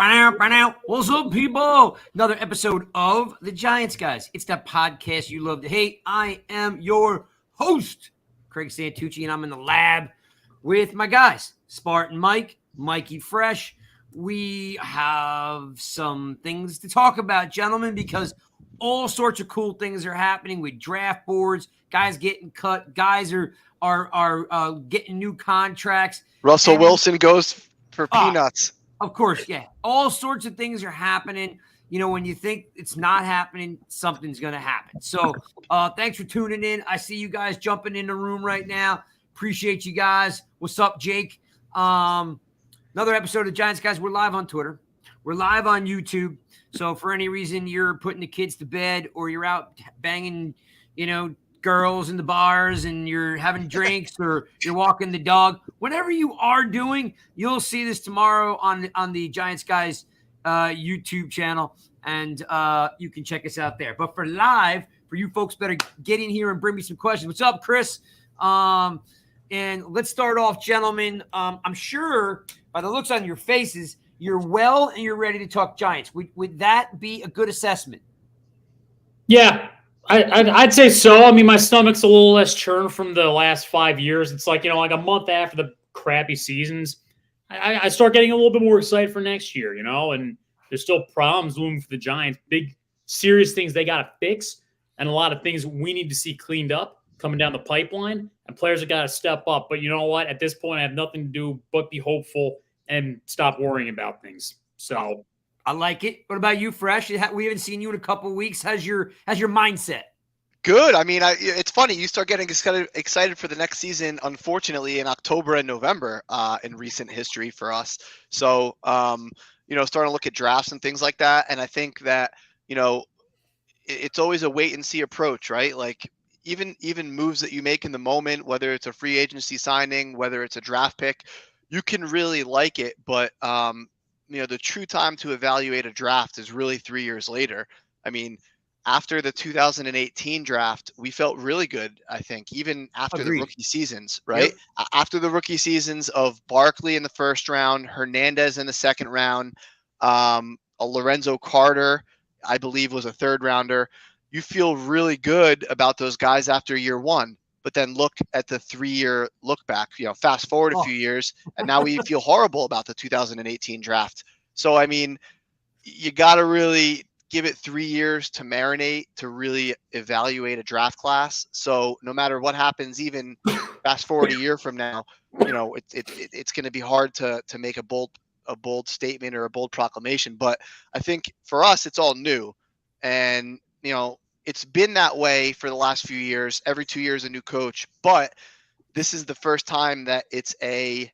What's up, people? Another episode of The Giants Guys. It's that podcast you love to hate. I am your host, Craig Santucci, and I'm in the lab with my guys, Spartan Mike, Mikey Fresh. We have some things to talk about, gentlemen, because all sorts of cool things are happening with draft boards, guys getting cut, guys are getting new contracts. Russell Wilson goes for peanuts. Of course, yeah. All sorts of things are happening. You know, when you think it's not happening, something's going to happen. So thanks for tuning in. I see you guys jumping in the room right now. Appreciate you guys. What's up, Jake? Another episode of Giants Guys. We're live on Twitter. We're live on YouTube. So for any reason you're putting the kids to bed or you're out banging, girls in the bars and you're having drinks or you're walking the dog, whatever you are doing, you'll see this tomorrow on the Giants Guys YouTube channel, and you can check us out there. But for you folks, better get in here and bring me some questions. What's up, Chris? And let's start off, gentlemen. I'm sure by the looks on your faces, you're well and you're ready to talk Giants. Would that be a good assessment? Yeah. I'd say so. I mean, my stomach's a little less churned from the last 5 years. It's like, like a month after the crappy seasons, I start getting a little bit more excited for next year, and there's still problems looming for the Giants. Big, serious things they got to fix, and a lot of things we need to see cleaned up coming down the pipeline, and players have got to step up. But you know what? At this point, I have nothing to do but be hopeful and stop worrying about things. So I like it. What about you, Fresh? We haven't seen you in a couple of weeks. How's your mindset? Good. I mean, it's funny. You start getting excited for the next season, unfortunately, in October and November in recent history for us. So, starting to look at drafts and things like that. And I think that, it's always a wait and see approach, right? Like even moves that you make in the moment, whether it's a free agency signing, whether it's a draft pick, you can really like it. But, the true time to evaluate a draft is really 3 years later. I mean, after the 2018 draft, we felt really good, I think, even after the rookie seasons, right? Yep. After the rookie seasons of Barkley in the first round, Hernandez in the second round, a Lorenzo Carter, I believe, was a third rounder. You feel really good about those guys after year one. But then look at the 3-year look back, fast forward a few years, and now we feel horrible about the 2018 draft. So, I mean, you got to really give it 3 years to marinate, to really evaluate a draft class. So no matter what happens, even fast forward a year from now, it's going to be hard to make a bold statement or a bold proclamation. But I think for us, it's all new. And, it's been that way for the last few years. Every 2 years, a new coach. But this is the first time that it's a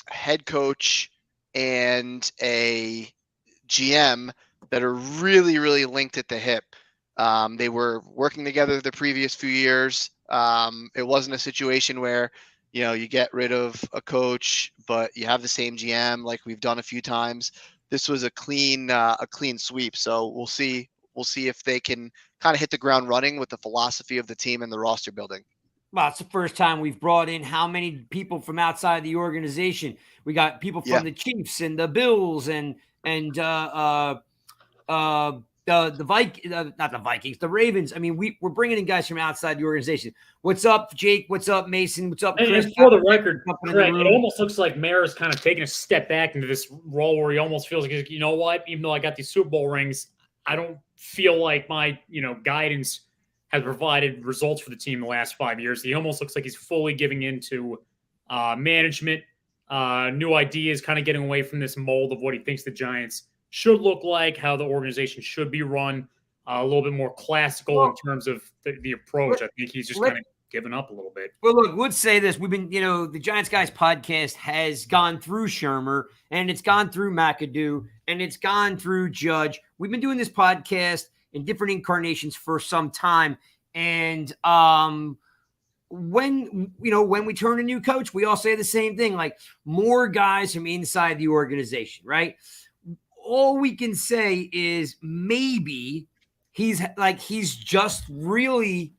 head coach and a GM that are really, really linked at the hip. They were working together the previous few years. It wasn't a situation where, you get rid of a coach, but you have the same GM like we've done a few times. This was a clean sweep. So we'll see if they can kind of hit the ground running with the philosophy of the team and the roster building. Well, it's the first time we've brought in how many people from outside the organization. We got people from the Chiefs and the Bills and the Ravens. I mean, we're bringing in guys from outside the organization. What's up, Jake? What's up, Mason? What's up, Chris? And for the record, Craig, it almost looks like Mayor's kind of taking a step back into this role where he almost feels like, you know what? Even though I got these Super Bowl rings, I don't feel like my, guidance has provided results for the team the last 5 years. He almost looks like he's fully giving into management, new ideas, kind of getting away from this mold of what he thinks the Giants should look like, how the organization should be run, a little bit more classical in terms of the approach. I think he's just kind of given up a little bit. Well, look, let's say this. We've been, the Giants Guys podcast has gone through Shermer, and it's gone through McAdoo, and it's gone through Judge. We've been doing this podcast in different incarnations for some time. And when we turn a new coach, we all say the same thing, like more guys from inside the organization, right? All we can say is maybe he's just really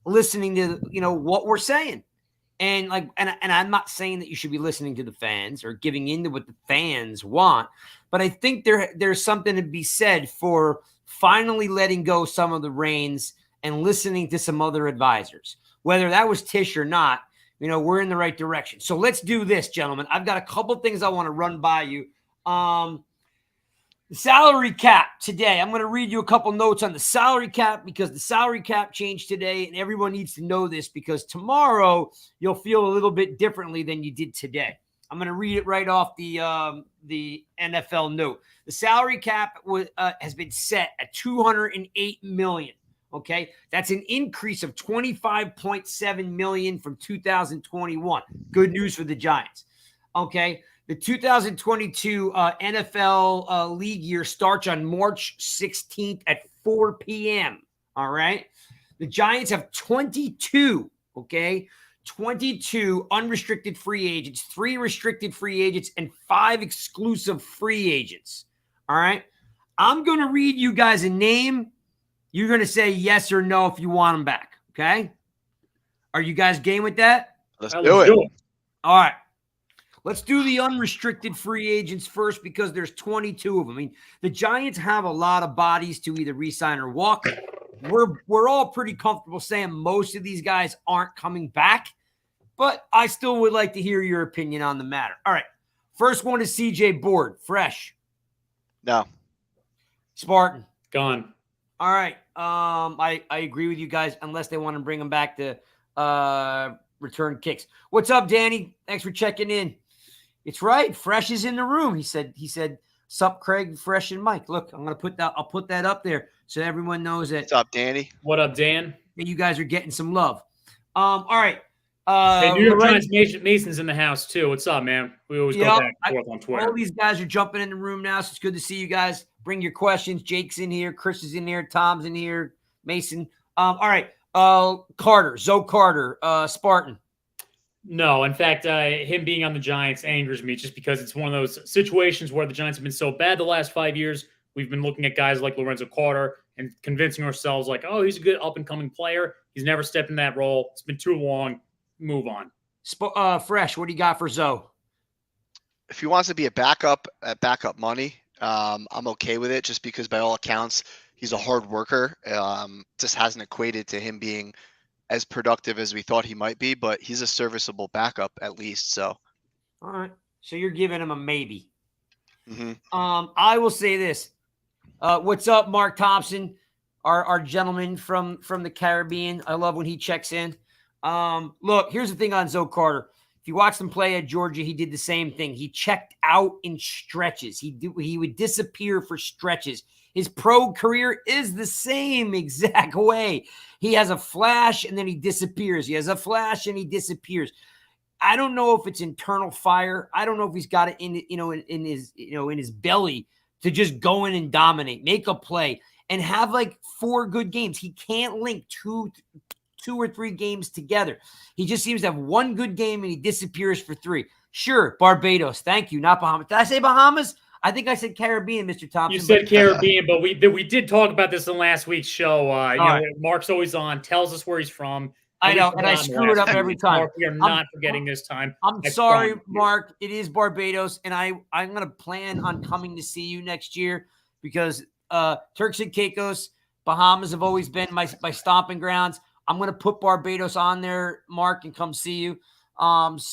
listening to, what we're saying. And I'm not saying that you should be listening to the fans or giving into what the fans want, but I think there's something to be said for finally letting go some of the reins and listening to some other advisors. Whether that was Tisch or not, we're in the right direction. So let's do this, gentlemen. I've got a couple things I want to run by you. The salary cap today. I'm going to read you a couple notes on the salary cap because the salary cap changed today, and everyone needs to know this because tomorrow you'll feel a little bit differently than you did today. I'm going to read it right off the NFL note. The salary cap has been set at $208 million. Okay, that's an increase of $25.7 million from 2021. Good news for the Giants. Okay. The 2022 NFL league year starts on March 16th at 4 p.m. All right. The Giants have 22 unrestricted free agents, 3 restricted free agents, and 5 exclusive free agents. All right. I'm going to read you guys a name. You're going to say yes or no if you want them back. Okay. Are you guys game with that? Let's do it. All right. Let's do the unrestricted free agents first because there's 22 of them. I mean, the Giants have a lot of bodies to either re-sign or walk. We're all pretty comfortable saying most of these guys aren't coming back, but I still would like to hear your opinion on the matter. All right. First one is CJ Board. Fresh. No. Spartan. Gone. All right. I agree with you guys unless they want to bring them back to return kicks. What's up, Danny? Thanks for checking in. It's right. Fresh is in the room. He said, sup, Craig, Fresh, and Mike. Look, I'll put that up there so everyone knows that. What's up, Danny? What up, Dan? That you guys are getting some love. All right. Hey, New York Giants Mason's in the house too. What's up, man? We always go back and forth on Twitter. All these guys are jumping in the room now, so it's good to see you guys. Bring your questions. Jake's in here. Chris is in here. Tom's in here. Mason. All right. Carter. Zoe Carter. Spartan. No, in fact, him being on the Giants angers me just because it's one of those situations where the Giants have been so bad the last 5 years. We've been looking at guys like Lorenzo Carter and convincing ourselves like, oh, he's a good up-and-coming player. He's never stepped in that role. It's been too long. Move on. Fresh, what do you got for Zoe? If he wants to be a backup at backup money, I'm okay with it just because by all accounts, he's a hard worker. Just hasn't equated to him being as productive as we thought he might be, but he's a serviceable backup at least. So, all right. So you're giving him a maybe. Mm-hmm. I will say this. What's up, Mark Thompson, our gentleman from the Caribbean? I love when he checks in. Look, here's the thing on Zoe Carter. If you watched him play at Georgia, he did the same thing. He checked out in stretches. He would disappear for stretches. His pro career is the same exact way. He has a flash and then he disappears. He has a flash and he disappears. I don't know if it's internal fire. I don't know if he's got it in his belly to just go in and dominate, make a play, and have like 4 good games. He can't link two or 3 games together. He just seems to have 1 good game and he disappears for 3. Sure, Barbados. Thank you, not Bahamas. Did I say Bahamas? I think I said Caribbean, Mr. Thompson. You said Caribbean, but we did talk about this in last week's show. Mark's always on, tells us where he's from. I know, and I screw it up every time. Mark, we are not forgetting this time. I'm sorry, Mark. It is Barbados, and I'm going to plan on coming to see you next year because Turks and Caicos, Bahamas have always been my stomping grounds. I'm going to put Barbados on there, Mark, and come see you. Thanks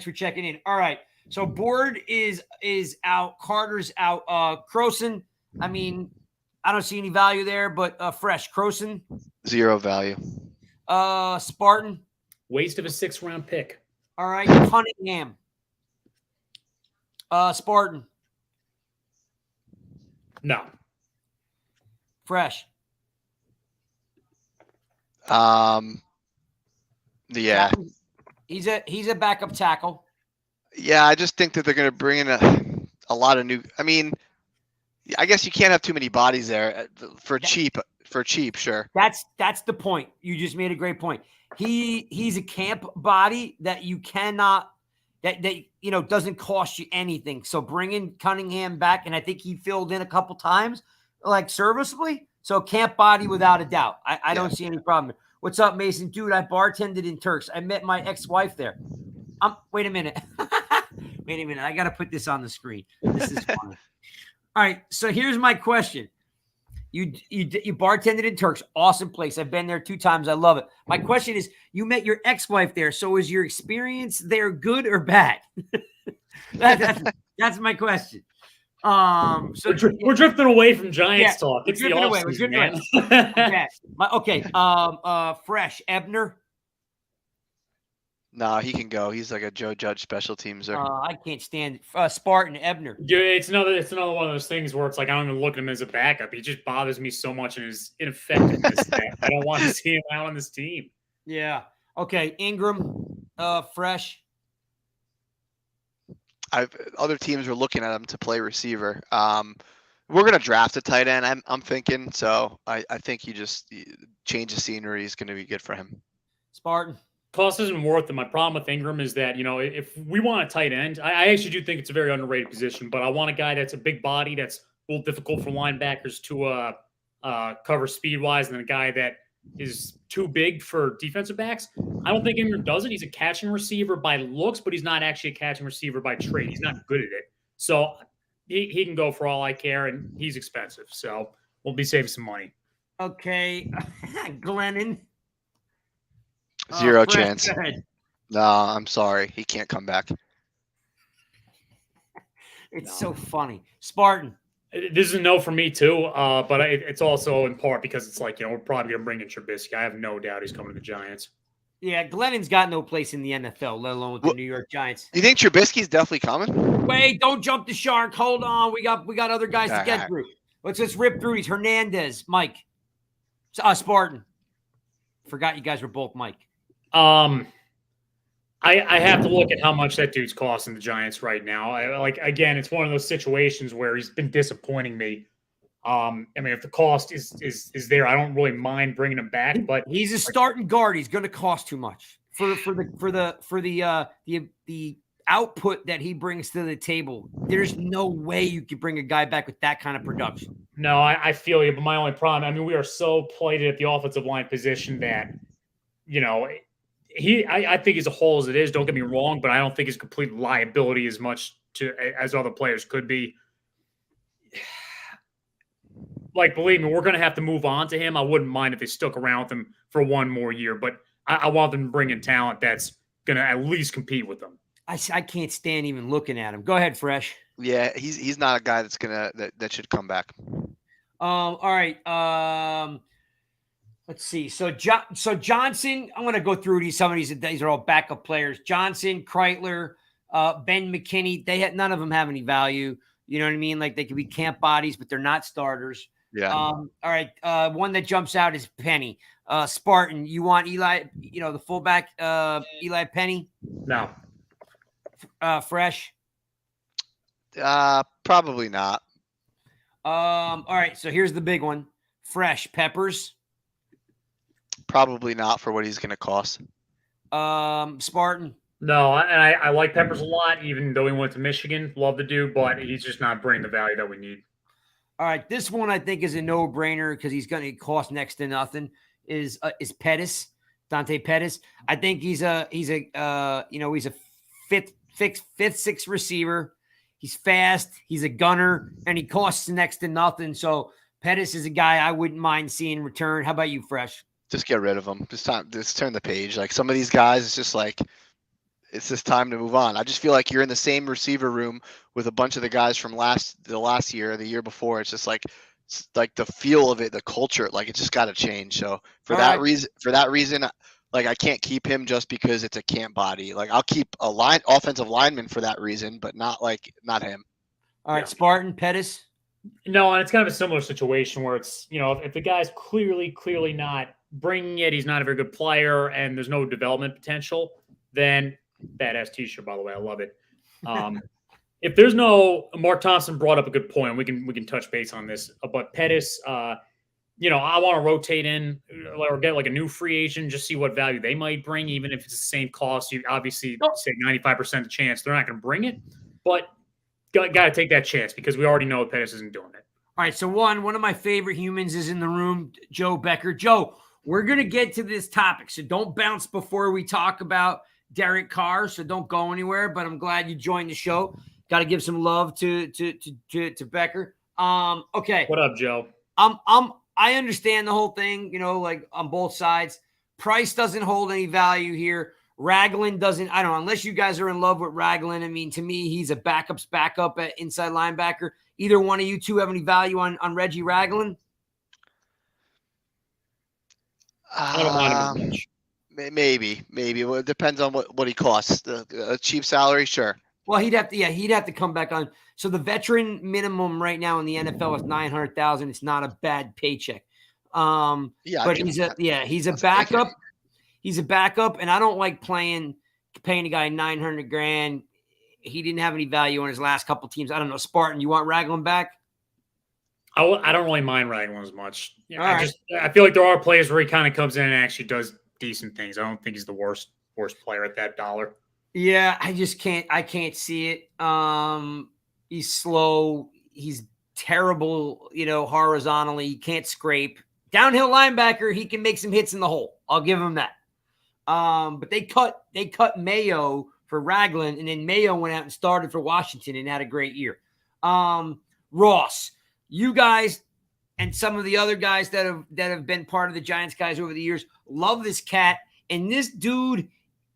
for checking in. All right. So Board is out. Carter's out. Croson, I mean, I don't see any value there, but Fresh. Croson. 0 value. Spartan. Waste of a 6th-round pick. All right. Cunningham. Spartan. No. Fresh. Yeah. He's a backup tackle. Yeah, I just think that they're going to bring in a lot of new. I mean, I guess you can't have too many bodies there for cheap. For cheap, sure. That's the point. You just made a great point. He's a camp body that you cannot that doesn't cost you anything. So bringing Cunningham back, and I think he filled in a couple times, like serviceably. So camp body without a doubt. I don't see any problem. What's up, Mason? Dude, I bartended in Turks. I met my ex-wife there. Wait a minute. Wait a minute. I got to put this on the screen. This is funny. All right. So here's my question. You bartended in Turks. Awesome place. I've been there 2 times. I love it. My question is, you met your ex-wife there. So is your experience there good or bad? That's my question. So we're drifting away from Giants talk. It's the away. offseason, man. Okay. Fresh Ebner. No, he can go. He's like a Joe Judge special teamser. I can't stand Spartan Ebner. Yeah, it's another one of those things where it's like I don't even look at him as a backup. He just bothers me so much in his ineffectiveness that I don't want to see him out on this team. Yeah. Okay. Ingram, Fresh. Other teams are looking at him to play receiver. We're gonna draft a tight end. I'm thinking. So I think change of scenery is gonna be good for him. Spartan. Cost isn't worth it. My problem with Ingram is that, if we want a tight end, I actually do think it's a very underrated position, but I want a guy that's a big body, that's a little difficult for linebackers to cover speed-wise, and then a guy that is too big for defensive backs. I don't think Ingram does it. He's a catching receiver by looks, but he's not actually a catching receiver by trade. He's not good at it. So he can go for all I care, and he's expensive. So we'll be saving some money. Okay. Glennon. Zero chance. No, I'm sorry. He can't come back. It's so funny. Spartan. This is a no for me too, but it's also in part because it's like, we're probably going to bring in Trubisky. I have no doubt he's coming to the Giants. Yeah, Glennon's got no place in the NFL, let alone with the New York Giants. You think Trubisky's definitely coming? Wait, don't jump the shark. Hold on. We got other guys to get through. Let's just rip through these. Hernandez, Mike. Spartan. Forgot you guys were both Mike. I have to look at how much that dude's costing the Giants right now. Again, it's one of those situations where he's been disappointing me. If the cost is there, I don't really mind bringing him back. But he's a starting guard. He's going to cost too much for the output that he brings to the table. There's no way you could bring a guy back with that kind of production. No, I feel you. But my only problem, we are so plated at the offensive line position that, I think he's a hole as it is. Don't get me wrong, but I don't think he's complete liability as much as other players could be. Believe me, we're going to have to move on to him. I wouldn't mind if they stuck around with him for one more year, but I want them to bring in talent that's going to at least compete with them. I can't stand even looking at him. Go ahead, Fresh. Yeah, he's not a guy that's that should come back. All right. Let's see. So Johnson, I'm going to go through some of these. These are all backup players. Johnson, Kreitler, Ben McKinney. None of them have any value. You know what I mean? Like they could be camp bodies, but they're not starters. Yeah. All right. One that jumps out is Penny. Spartan, you want Eli? The fullback, Eli Penny. No. Fresh. Probably not. All right. So here's the big one. Fresh. Peppers. Probably not for what he's going to cost. Spartan. No, and I like Peppers a lot, even though he went to Michigan. Love the dude, but he's just not bringing the value that we need. All right, this one I think is a no-brainer because he's going to cost next to nothing. Is Pettis, Dante Pettis? I think he's a fifth, sixth receiver. He's fast. He's a gunner, and he costs next to nothing. So Pettis is a guy I wouldn't mind seeing return. How about you, Fresh? Just get rid of him. Just turn the page. Like some of these guys, it's just like it's just time to move on. I just feel like you're in the same receiver room with a bunch of the guys from the last year, the year before. It's just like the feel of it, the culture, like it just got to change. So for that reason, like I can't keep him just because it's a camp body. Like I'll keep offensive lineman for that reason, but not him. All right, Spartan Pettis. No, and it's kind of a similar situation where it's, if the guy's clearly not bringing it, he's not a very good player, and there's no development potential, then badass t-shirt, by the way. I love it. If there's no, Mark Thompson brought up a good point. We can touch base on this, but Pettis, I want to rotate in or get like a new free agent, just see what value they might bring, even if it's the same cost. You obviously say 95% chance they're not going to bring it, but got to take that chance because we already know Pettis isn't doing it. All right, so one of my favorite humans is in the room, Joe Becker. Joe, we're going to get to this topic. So don't bounce before we talk about Derek Carr. So don't go anywhere, but I'm glad you joined the show. Got to give some love to Becker. Okay. What up, Joe? I understand the whole thing, like on both sides. Price doesn't hold any value here. Ragland doesn't, I don't know, unless you guys are in love with Ragland. I mean, to me, he's a backup's backup at inside linebacker. Either one of you two have any value on Reggie Ragland? I don't mind him as much. Maybe. Well, it depends on what he costs. A cheap salary, sure. Well, he'd have to come back on. So the veteran minimum right now in the NFL is $900,000. It's not a bad paycheck. But he's a backup. He's a backup, and I don't like paying a guy $900,000. He didn't have any value on his last couple teams. I don't know, Spartan. You want Ragland back? I don't really mind Ragland as much. Right. I feel like there are players where he kind of comes in and actually does decent things. I don't think he's the worst player at that dollar. Yeah, I can't see it. He's slow. He's terrible, horizontally. He can't scrape. Downhill linebacker, he can make some hits in the hole. I'll give him that. But they cut Mayo for Ragland, and then Mayo went out and started for Washington and had a great year. Ross, you guys and some of the other guys that have been part of the Giants guys over the years love this cat, and this dude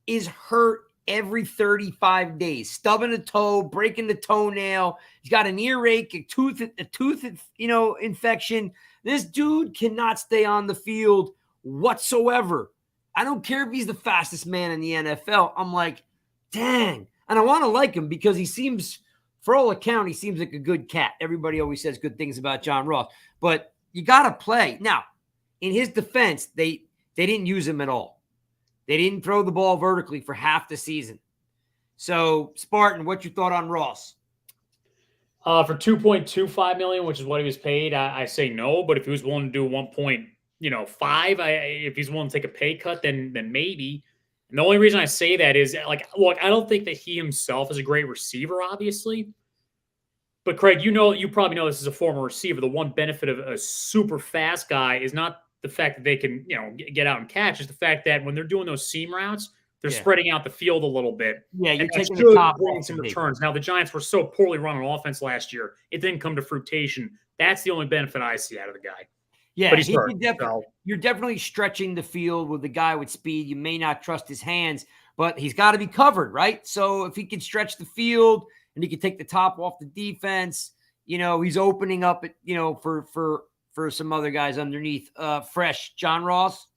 is hurt every 35 days, stubbing a toe, breaking the toenail. He's got an earache, a tooth, infection. This dude cannot stay on the field whatsoever. I don't care if he's the fastest man in the NFL. I'm like, dang. And I want to like him because he seems, for all account, he seems like a good cat. Everybody always says good things about John Ross. But you got to play. Now, in his defense, they didn't use him at all. They didn't throw the ball vertically for half the season. So, Spartan, what's your thought on Ross? For $2.25 million, which is what he was paid, I say no. But if he was willing to do 1.5, if he's willing to take a pay cut, then maybe. And the only reason I say that is, look, I don't think that he himself is a great receiver, obviously. But Craig, you probably know this as a former receiver. The one benefit of a super fast guy is not the fact that they can, get out and catch. It's the fact that when they're doing those seam routes, they're spreading out the field a little bit. Yeah, you're taking the top bringing some returns. Now, the Giants were so poorly run on offense last year, it didn't come to fruition. That's the only benefit I see out of the guy. Yeah, but you're definitely stretching the field with the guy with speed. You may not trust his hands, but he's got to be covered, right? So if he can stretch the field and he can take the top off the defense, he's opening up, for some other guys underneath. Fresh, John Ross.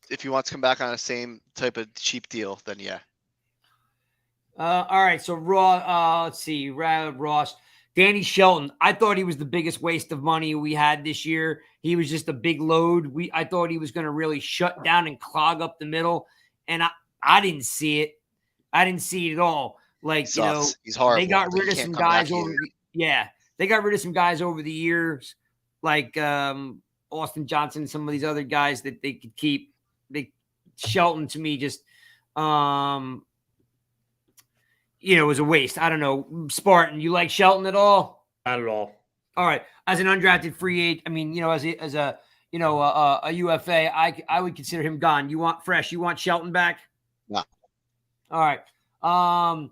If he wants to come back on the same type of cheap deal, then yeah. All right, so let's see, Ross. Danny Shelton, I thought he was the biggest waste of money we had this year. He was just a big load. I thought he was going to really shut down and clog up the middle, and I didn't see it. I didn't see it at all. He's horrible. They got rid of some guys they got rid of some guys over the years, like Austin Johnson, some of these other guys that they could keep. Shelton to me just it was a waste. I don't know. Spartan, you like Shelton at all? Not at all. All right. As an undrafted free agent, I mean, as a UFA, I would consider him gone. You want Shelton back? No. All right. All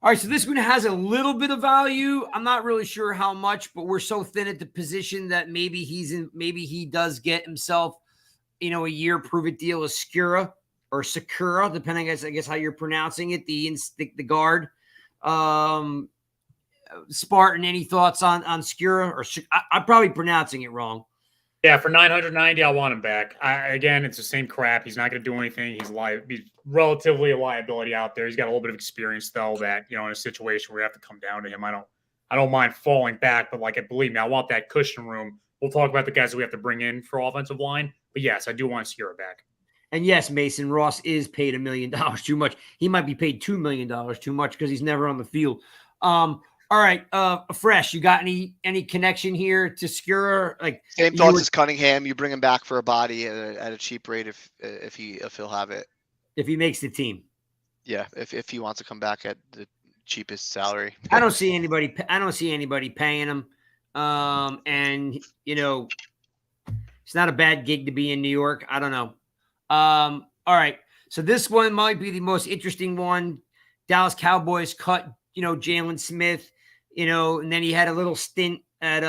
right. So this one has a little bit of value. I'm not really sure how much, but we're so thin at the position that maybe he does get himself, a year prove it deal as Skura. Or Sakura, depending, I guess, how you're pronouncing it, the guard. Spartan, any thoughts on Skura? Or I'm probably pronouncing it wrong. Yeah, for $990, I want him back. Again, it's the same crap. He's not going to do anything. He's relatively a liability out there. He's got a little bit of experience, though, that in a situation where you have to come down to him. I don't mind falling back, but believe me, I want that cushion room. We'll talk about the guys that we have to bring in for offensive line, but yes, I do want Skura back. And yes, Mason, Ross is paid $1 million too much. He might be paid $2 million too much because he's never on the field. All right, Fresh, you got any connection here to Skura? Same thoughts as Cunningham. You bring him back for a body at a cheap rate if he'll have it. If he makes the team. Yeah, if he wants to come back at the cheapest salary. I don't see anybody paying him. And It's not a bad gig to be in New York. I don't know. All right. So this one might be the most interesting one. Dallas Cowboys cut, Jalen Smith, and then he had a little stint at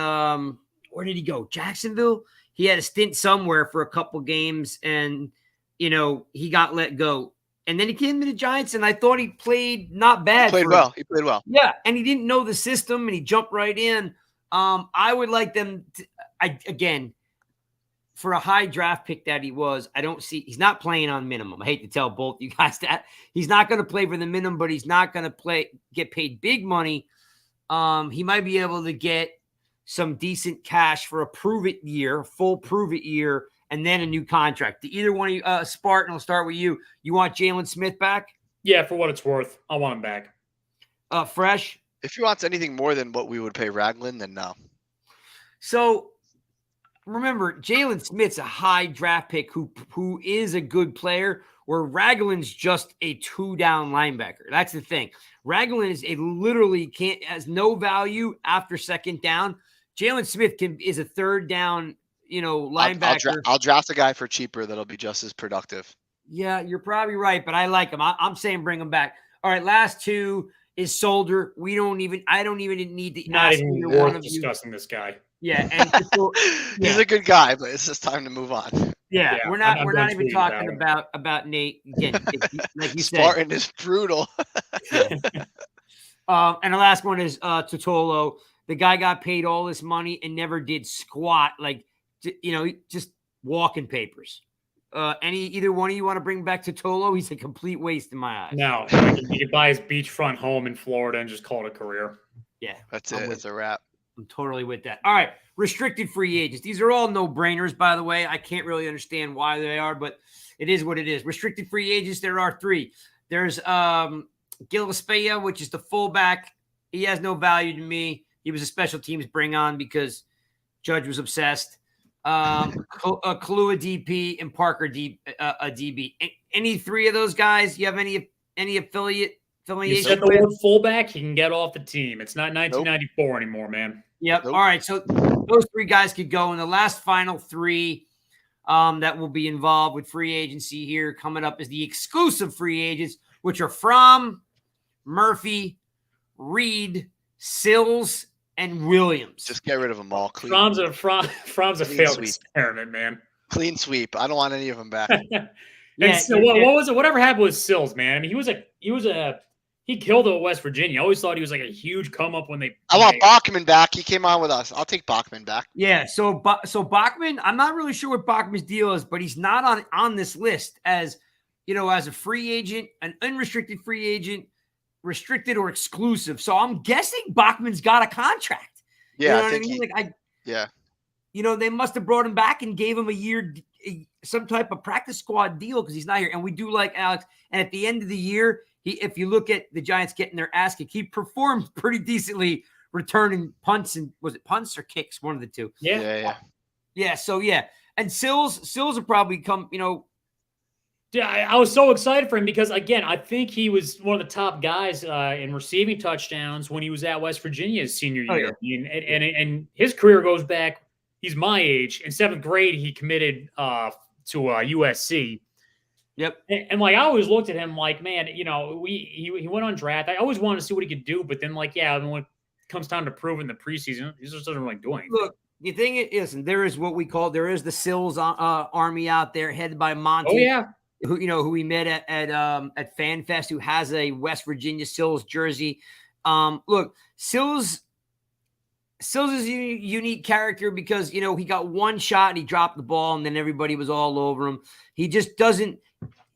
where did he go? Jacksonville. He had a stint somewhere for a couple games, and he got let go. And then he came to the Giants, and I thought he played not bad. He played well. Yeah, and he didn't know the system, and he jumped right in. I would like them to, again, for a high draft pick that he was, he's not playing on minimum. I hate to tell both you guys that. He's not going to play for the minimum, but he's not going to get paid big money. He might be able to get some decent cash for a full prove-it year, and then a new contract. To either one of you, Spartan, I'll start with you. You want Jalen Smith back? Yeah, for what it's worth. I want him back. Fresh? If he wants anything more than what we would pay Ragland, then no. So remember, Jalen Smith's a high draft pick who is a good player, where Ragland's just a 2-down linebacker. That's the thing. Ragland has no value after second down. Jalen Smith is a 3rd down, linebacker. I'll draft a guy for cheaper that'll be just as productive. Yeah, you're probably right, but I like him. I'm saying bring him back. All right, last two is Solder. I don't even need to not ask even either worth one of discussing this guy. Yeah, and he's a good guy, but it's just time to move on. Yeah, we're not even talking about Nate again. Like you said, Spartan is brutal. And the last one is Totolo. The guy got paid all this money and never did squat. Just walking papers. Either one of you want to bring back Totolo? He's a complete waste in my eyes. No, he could buy his beachfront home in Florida and just call it a career. Yeah, that's it. It's a wrap. I'm totally with that. All right, restricted free agents. These are all no-brainers, by the way. I can't really understand why they are, but it is what it is. Restricted free agents, there are 3. There's Gillespie, which is the fullback. He has no value to me. He was a special teams bring on because Judge was obsessed. Kalua DP and Parker DB. Any 3 of those guys? You have any affiliation? You said the word fullback, he can get off the team. It's not 1994 anymore, man. Yep. Nope. All right. So those 3 guys could go. And the last final 3 that will be involved with free agency here coming up is the exclusive free agents, which are Fromm, Murphy, Reed, Sills, and Williams. Just get rid of them all. Fromm's a failed experiment, man. Clean sweep. I don't want any of them back. What was it? Whatever happened with Sills, man? I mean, he killed it at West Virginia. I always thought he was like a huge come up I want Bachman back. He came on with us. I'll take Bachman back. Yeah. So Bachman, I'm not really sure what Bachman's deal is, but he's not on this list as a free agent, an unrestricted free agent, restricted or exclusive. So I'm guessing Bachman's got a contract. Yeah, I think yeah. They must have brought him back and gave him a year, some type of practice squad deal because he's not here. And we do like Alex. And at the end of the year, if you look at the Giants getting their ass kicked, he performed pretty decently returning punts. And was it punts or kicks? One of the 2. Yeah. So yeah. And Sills will probably come, Yeah, I was so excited for him because, again, I think he was one of the top guys in receiving touchdowns when he was at West Virginia his senior year. And his career goes back. He's my age. In 7th grade, he committed to USC. Yep. And I always looked at him like, man, he went on draft. I always wanted to see what he could do, but then when it comes time to prove in the preseason, he just doesn't really do anything. Look, the thing is, there is the Sills army out there headed by Monty. Oh yeah. Who we met at FanFest, who has a West Virginia Sills jersey. Look, Sills is a unique character because, he got one shot and he dropped the ball and then everybody was all over him. He just doesn't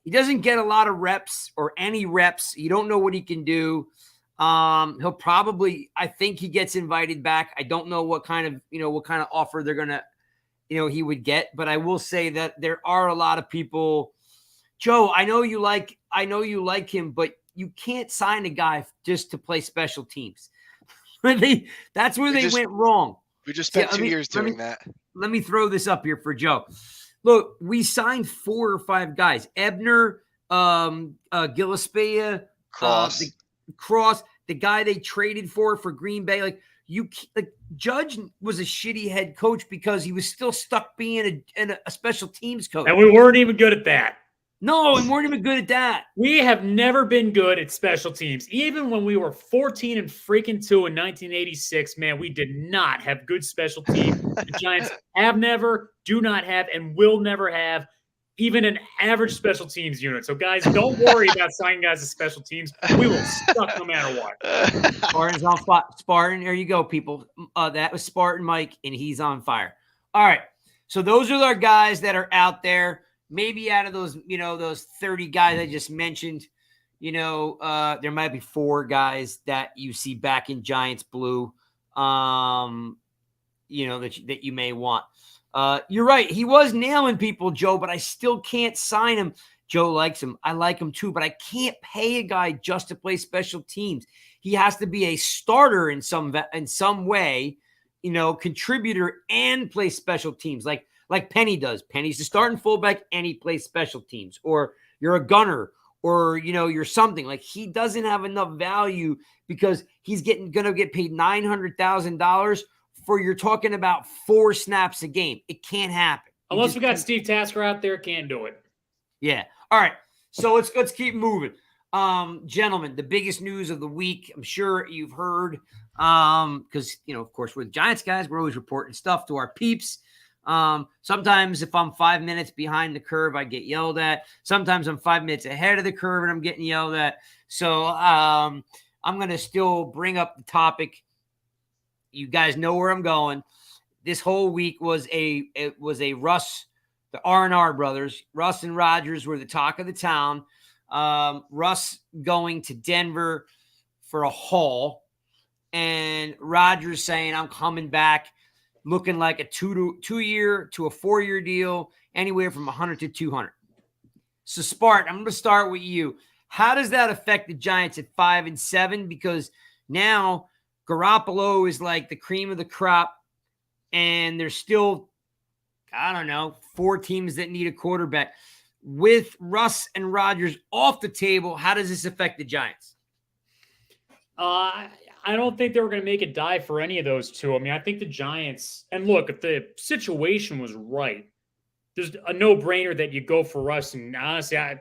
get a lot of reps or any reps. You don't know what he can do. He'll probably, I think he gets invited back. I don't know what kind of offer they're going to, he would get, but I will say that there are a lot of people. Joe, I know you like him, but you can't sign a guy just to play special teams. That's where they went wrong. We just spent 2 years doing that. Let me throw this up here for Joe. Look, we signed 4 or 5 guys. Ebner, Gillespie, Cross, the guy they traded for Green Bay. Judge was a shitty head coach because he was still stuck being a special teams coach. And we weren't even good at that. No, we weren't even good at that. We have never been good at special teams. Even when we were 14-2 in 1986, man, we did not have good special teams. The Giants have never, do not have, and will never have even an average special teams unit. So, guys, don't worry about signing guys as special teams. We will suck no matter what. Spartan's on fire. Spartan, there you go, people. That was Spartan Mike, and he's on fire. All right. So those are our guys that are out there. Maybe out of those, those 30 guys I just mentioned, there might be 4 guys that you see back in Giants blue, that you may want. You're right. He was nailing people, Joe, but I still can't sign him. Joe likes him. I like him too, but I can't pay a guy just to play special teams. He has to be a starter in some way, contributor and play special teams. Like Penny does. Penny's the starting fullback and he plays special teams. Or you're a gunner or, you're something. Like he doesn't have enough value because he's going to get paid $900,000 for you're talking about 4 snaps a game. It can't happen. Unless we got Steve Tasker out there, can't do it. Yeah. All right. So let's keep moving. Gentlemen, the biggest news of the week, I'm sure you've heard, because, of course, we're the Giants guys. We're always reporting stuff to our peeps. Sometimes if I'm 5 minutes behind the curve, I get yelled at. Sometimes I'm 5 minutes ahead of the curve and I'm getting yelled at. So I'm going to still bring up the topic. You guys know where I'm going. This whole week was a Russ, the R&R brothers. Russ and Rodgers were the talk of the town. Russ going to Denver for a haul, and Rodgers saying, I'm coming back. Looking like a 2-year to a 4-year deal, anywhere from 100 to 200. So, Spartan, I'm going to start with you. How does that affect the Giants at 5-7? Because now Garoppolo is like the cream of the crop, and there's still, 4 teams that need a quarterback. With Russ and Rodgers off the table, how does this affect the Giants? I don't think they were going to make a dive for any of those two. I mean, I think the Giants, and look, if the situation was right, there's a no-brainer that you go for Russ. And honestly, I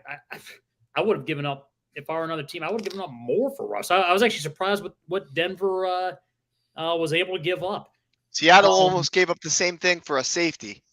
would have given up, if I were another team, I would have given up more for Russ. I was actually surprised with what Denver was able to give up. Seattle almost gave up the same thing for a safety.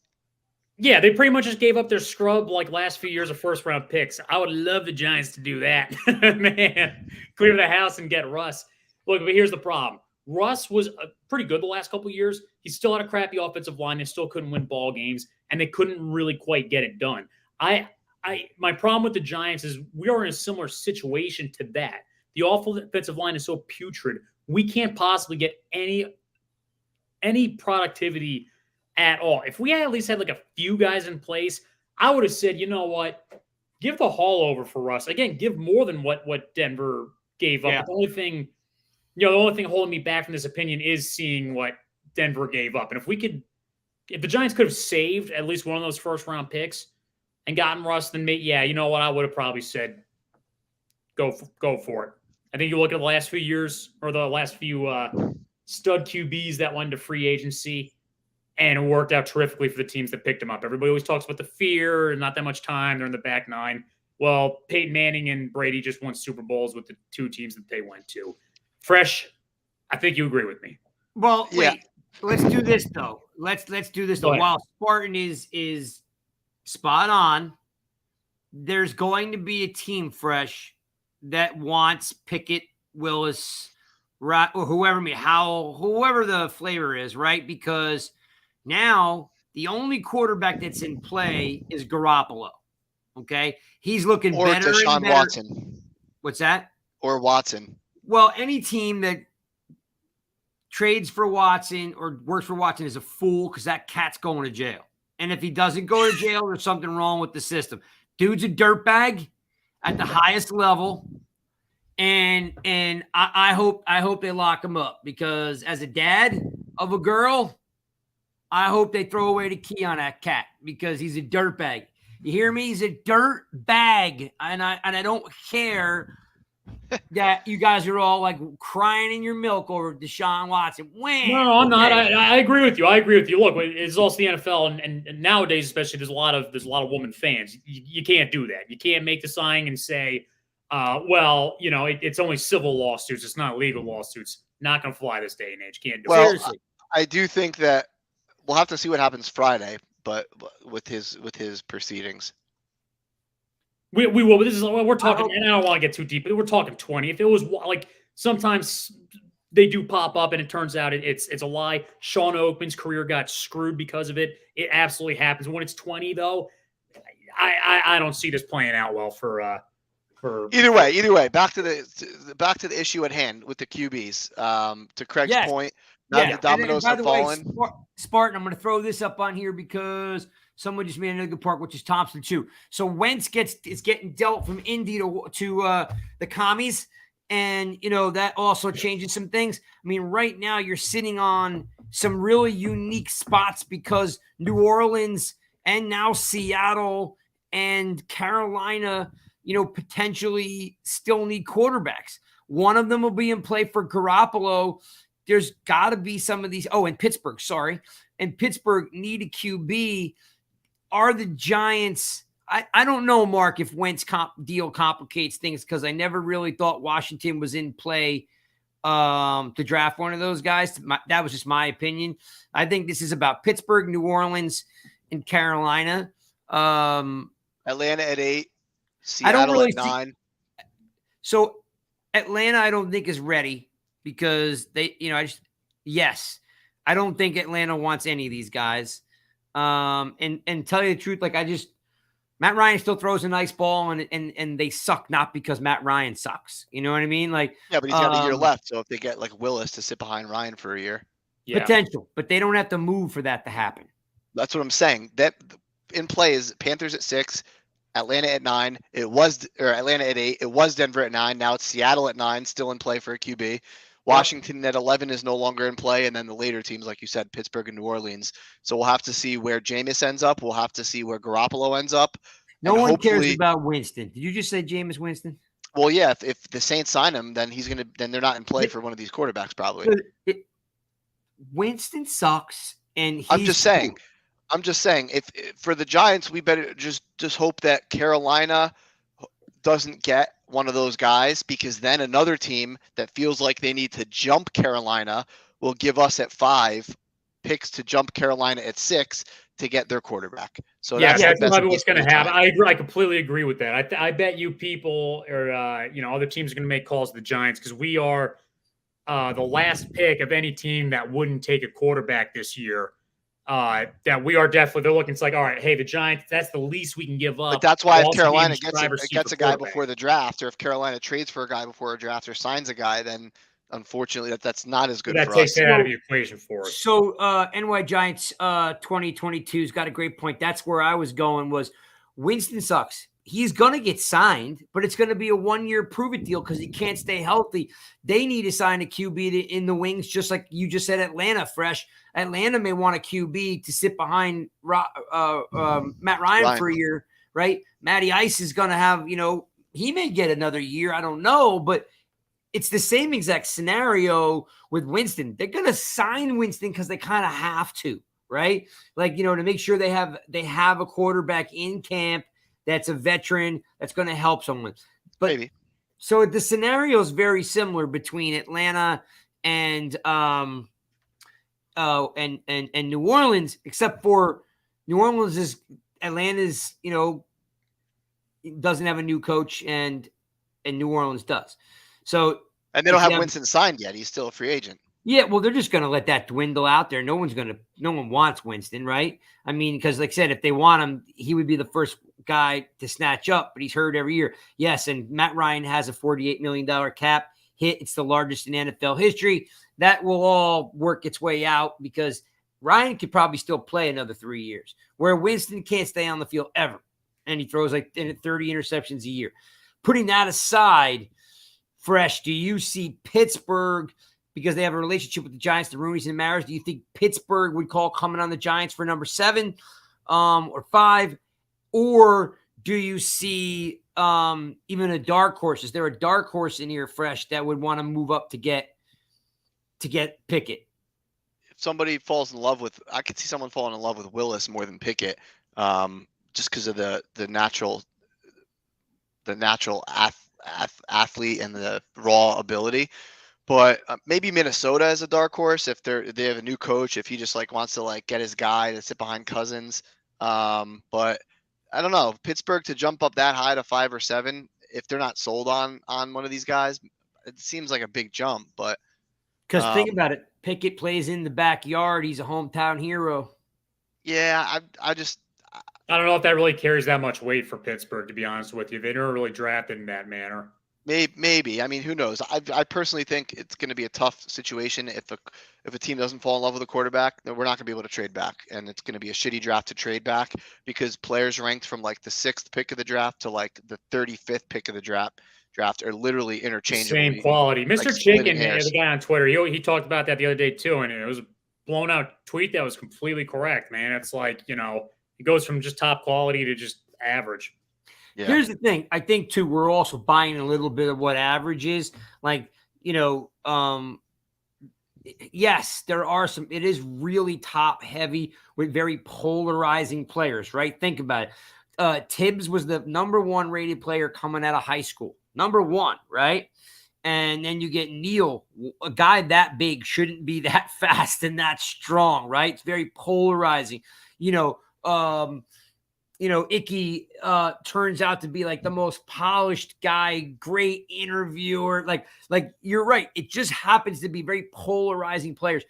Yeah, they pretty much just gave up their scrub like last few years of first-round picks. I would love the Giants to do that. Man, clear the house and get Russ. Look, but here's the problem. Russ was pretty good the last couple of years. He still had a crappy offensive line. They still couldn't win ball games, and they couldn't really quite get it done. My problem with the Giants is we are in a similar situation to that. The offensive line is so putrid. We can't possibly get any productivity at all. If we had at least had like a few guys in place, I would have said, you know what? Give the haul over for Russ. Again, give more than what Denver gave up. Yeah. The only thing holding me back from this opinion is seeing what Denver gave up. And if the Giants could have saved at least one of those first round picks and gotten Russ, then I would have probably said, go for it. I think you look at the last few years or the last few stud QBs that went into free agency, and it worked out terrifically for the teams that picked him up. Everybody always talks about the fear and not that much time. They're in the back 9. Well, Peyton Manning and Brady just won Super Bowls with the 2 teams that they went to. Fresh, I think you agree with me. Well, Yeah. wait. Let's do this though. Let's do this though. While Spartan is spot on, there's going to be a team, Fresh, that wants Pickett, Willis, or whoever the flavor is, right? Because now the only quarterback that's in play is Garoppolo. Okay, he's looking Or better Deshaun and better. Watson. What's that? Or Watson. Well, any team that trades for Watson or works for Watson is a fool because that cat's going to jail. And if he doesn't go to jail, there's something wrong with the system. Dude's a dirtbag at the highest level. And I hope they lock him up because as a dad of a girl, I hope they throw away the key on that cat because he's a dirtbag. You hear me? He's a dirt bag. And I don't care that you guys are all like crying in your milk over Deshaun Watson. Wham! No, I'm not. I agree with you. Look, it's also the NFL, and nowadays, especially, there's a lot of woman fans. You can't do that. You can't make the sign and say, well, it's only civil lawsuits. It's not legal lawsuits. Not going to fly this day and age. Can't do it. Well, Seriously. I do think that we'll have to see what happens Friday, but with his proceedings. We will. But this is we're talking, and I don't want to get too deep, but we're talking 20. If it was like sometimes they do pop up, and it turns out it's a lie. Sean Oakman's career got screwed because of it. It absolutely happens. When it's 20, though, I don't see this playing out well for. Either way, back to the issue at hand with the QBs. To Craig's point, now the dominoes have fallen. Spartan, I'm going to throw this up on here because someone just made another good part, which is Thompson too. So Wentz is getting dealt from Indy to the commies, and that also changes some things. I mean, right now you're sitting on some really unique spots because New Orleans and now Seattle and Carolina, potentially still need quarterbacks. One of them will be in play for Garoppolo. There's got to be some of these. Oh, and Pittsburgh, sorry. And Pittsburgh need a QB. Are the Giants – I don't know, Mark, if Wentz deal complicates things because I never really thought Washington was in play to draft one of those guys. That was just my opinion. I think this is about Pittsburgh, New Orleans, and Carolina. Atlanta at 8. Seattle at 9. So Atlanta, I don't think is ready because they, yes, I don't think Atlanta wants any of these guys. And tell you the truth, Matt Ryan still throws a nice ball and they suck not because Matt Ryan sucks. You know what I mean? Yeah, but he's got a year left. So if they get Willis to sit behind Ryan for a year, potential, but they don't have to move for that to happen. That's what I'm saying. That in play is Panthers at 6. Atlanta at 9. Atlanta at 8. It was Denver at 9. Now it's Seattle at 9, still in play for a QB. Washington at 11 is no longer in play, and then the later teams, like you said, Pittsburgh and New Orleans. So we'll have to see where Jameis ends up. We'll have to see where Garoppolo ends up. No one cares about Winston. Did you just say Jameis Winston? Well, yeah. If the Saints sign him, then then they're not in play for one of these quarterbacks probably. Winston sucks, and I'm just saying. If for the Giants, we better just hope that Carolina doesn't get one of those guys, because then another team that feels like they need to jump Carolina will give us at 5 picks to jump Carolina at 6 to get their quarterback. So that's probably what's going to happen. I agree. I completely agree with that. I bet you people or other teams are going to make calls to the Giants because we are the last pick of any team that wouldn't take a quarterback this year. That we are definitely, they're looking, it's like, all right, hey, the Giants, that's the least we can give up. But that's why if Carolina gets a guy before the draft, or if Carolina trades for a guy before a draft or signs a guy, then unfortunately that's not as good for us. That takes it out of the equation for us. So NY Giants 2022's got a great point. That's where I was going, was Winston sucks. He's going to get signed, but it's going to be a 1-year prove-it deal because he can't stay healthy. They need to sign a QB in the wings, just like you just said, Atlanta, Fresh. Atlanta may want a QB to sit behind Matt Ryan for a year, right? Matty Ice is going to have, he may get another year. I don't know, but it's the same exact scenario with Winston. They're going to sign Winston because they kind of have to, right? To make sure they have a quarterback in camp that's a veteran that's going to help someone. But maybe. So the scenario is very similar between Atlanta and New Orleans, except for New Orleans Atlanta's, doesn't have a new coach and New Orleans does. So, and they don't have Winston signed yet. He's still a free agent. Yeah, well, they're just going to let that dwindle out there. No one wants Winston, right? I mean, because like I said, if they want him, he would be the first guy to snatch up, but he's hurt every year. Yes, and Matt Ryan has a $48 million cap hit. It's the largest in NFL history. That will all work its way out because Ryan could probably still play another 3 years, where Winston can't stay on the field ever, and he throws 30 interceptions a year. Putting that aside, Fresh, do you see Pittsburgh, because they have a relationship with the Giants, the Rooneys and Maras, do you think Pittsburgh would call coming on the Giants for number 7 or 5? Or do you see even a dark horse? Is there a dark horse in here fresh that would want to move up to get Pickett? If somebody falls in love with, I could see someone falling in love with Willis more than Pickett, just because of the natural athlete and the raw ability. But maybe Minnesota is a dark horse if they have a new coach, if he just like wants to like get his guy to sit behind Cousins. But I don't know, Pittsburgh to jump up that high to 5 or 7 if they're not sold on one of these guys, it seems like a big jump. But because think about it, Pickett plays in the backyard. He's a hometown hero. Yeah, I don't know if that really carries that much weight for Pittsburgh, to be honest with you. They never really drafted in that manner. Maybe. I mean, who knows? I personally think it's going to be a tough situation if a team doesn't fall in love with a quarterback. Then we're not going to be able to trade back, and it's going to be a shitty draft to trade back because players ranked from like the 6th pick of the draft to like the 35th pick of the draft are literally interchangeable. Same quality. Mr. Like Chicken, the guy on Twitter, he talked about that the other day too, and it was a blown out tweet that was completely correct, man. It's like, it goes from just top quality to just average. Yeah. Here's the thing. I think, too, we're also buying a little bit of what average is. Like, yes, there are some – it is really top-heavy with very polarizing players, right? Think about it. Tibbs was the number 1 rated player coming out of high school. Number 1, right? And then you get Neal. A guy that big shouldn't be that fast and that strong, right? It's very polarizing. Icky turns out to be like the most polished guy, great interviewer. Like you're right. It just happens to be very polarizing players.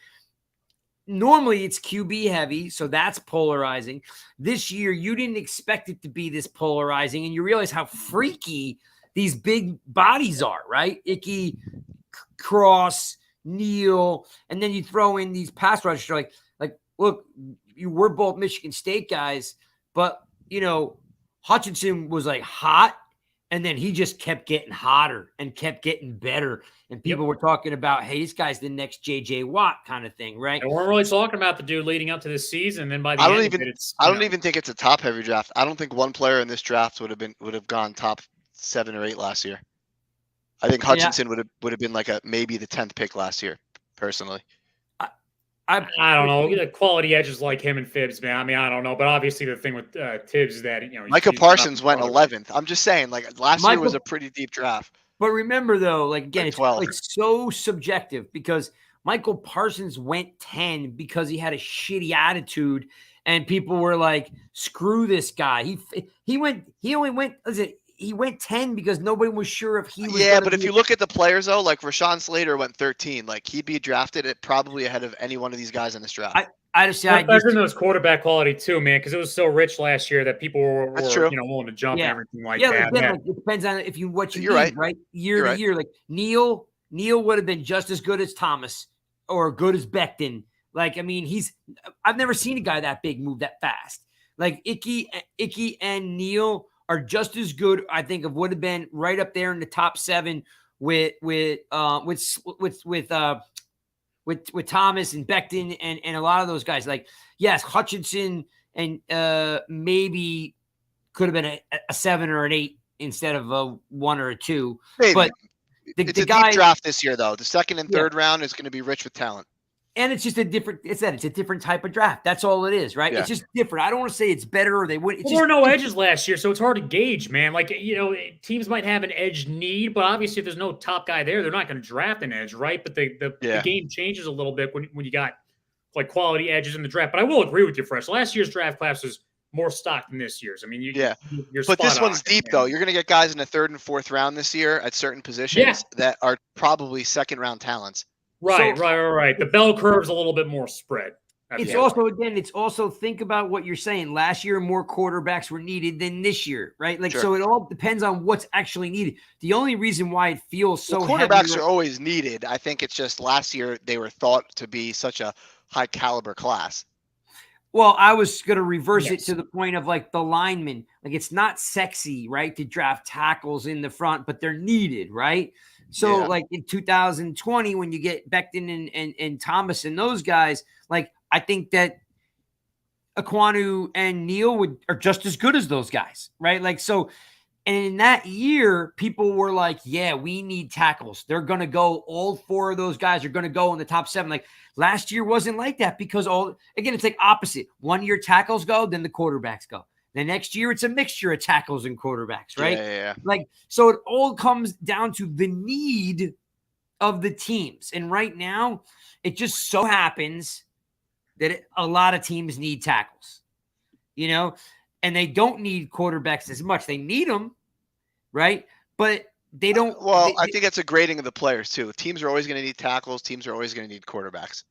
Normally it's QB heavy, so that's polarizing. This year, you didn't expect it to be this polarizing, and you realize how freaky these big bodies are, right? Icky, Cross, Neal, and then you throw in these pass rushers. Like, look, we're both Michigan State guys, but Hutchinson was like hot, and then he just kept getting hotter and kept getting better. And people were talking about, hey, this guy's the next J.J. Watt kind of thing, right? And we're really talking about the dude leading up to this season. Then by the I end don't of even, it, it's I don't even think it's a top heavy draft. I don't think one player in this draft would have gone top 7 or 8 last year. I think Hutchinson would have been like maybe the 10th pick last year, personally. I don't know. The quality edges like him and Phibbs, man. I mean, I don't know. But obviously the thing with Tibbs is that, Micah Parsons went 11th. I'm just saying, like, last year was a pretty deep draft. But remember, though, like, again, it's so subjective because Michael Parsons went 10 because he had a shitty attitude and people were like, screw this guy. He went 10 because nobody was sure if he was. Yeah, but if you look at the players, though, like Rashawn Slater went 13. Like, he'd be drafted at probably ahead of any one of these guys in this draft. I just those quarterback quality too, man, because it was so rich last year that people were willing to jump and everything like that. Like, it depends on what you need, right? Year to year. Like Neal would have been just as good as Thomas or good as Becton. Like, I mean, I've never seen a guy that big move that fast. Like Icky and Neal are just as good, I think, would have been right up there in the top 7 with Thomas and Becton and a lot of those guys. Like, yes, Hutchinson and maybe could have been a 7 or an 8 instead of a 1 or a 2. Maybe. But it's a deep draft this year, though. The 2nd and 3rd round is going to be rich with talent. And it's just it's a different type of draft. That's all it is, right? Yeah. It's just different. I don't want to say it's better or they wouldn't. There were no edges last year, so it's hard to gauge, man. Like, teams might have an edge need, but obviously if there's no top guy there, they're not going to draft an edge, right? But the game changes a little bit when you got like quality edges in the draft. But I will agree with you, Fresh. Last year's draft class was more stocked than this year's. I mean, you're but this one's deep, though. You're going to get guys in the 3rd and 4th round this year at certain positions that are probably 2nd round talents. Right. The bell curve's a little bit more spread. It's also think about what you're saying. Last year, more quarterbacks were needed than this year, right? Like, so it all depends on what's actually needed. The only reason why it feels so quarterbacks are always needed. I think it's just last year they were thought to be such a high caliber class. Well, I was going to reverse it to the point of like the linemen. Like, it's not sexy, right, to draft tackles in the front, but they're needed, right? So, like in 2020, when you get Becton and Thomas and those guys, like I think that Aquanu and Neal are just as good as those guys, right? Like, so And in that year, people were like, yeah, we need tackles. They're going to go, all 4 of those guys are going to go in the top 7. Like last year wasn't like that because it's like opposite. 1 year tackles go, then the quarterbacks go. The next year, it's a mixture of tackles and quarterbacks, right? Yeah. Like, so it all comes down to the need of the teams. And right now, it just so happens that a lot of teams need tackles, and they don't need quarterbacks as much. They need them, right? But they don't. I think it's a grading of the players too. Teams are always going to need tackles. Teams are always going to need quarterbacks.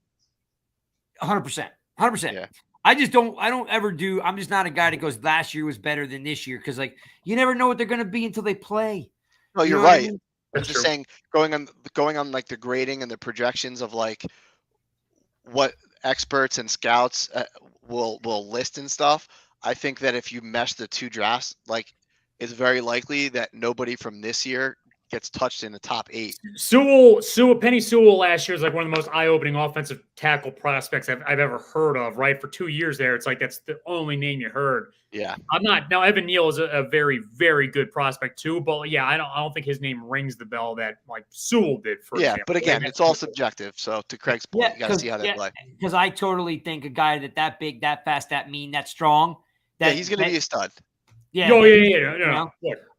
100%. 100%. Yeah. I don't ever do. I'm just not a guy that goes, last year was better than this year. Cause like, you never know what they're going to be until they play. No, you're right. That's I'm just saying going on like the grading and the projections of like what experts and scouts will list and stuff. I think that if you mesh the 2 drafts, like it's very likely that nobody from this year gets touched in the top 8. Penny Sewell last year is like one of the most eye-opening offensive tackle prospects I've ever heard of, right? For 2 years there, it's like that's the only name you heard. Yeah. Now Evan Neal is a very, very good prospect too, but yeah, I don't think his name rings the bell that like Sewell did, for example. But again, it's all subjective. So to Craig's point, you got to see how they play. Because I totally think a guy that big, that fast, that mean, that strong. He's going to be a stud. Yeah. No. All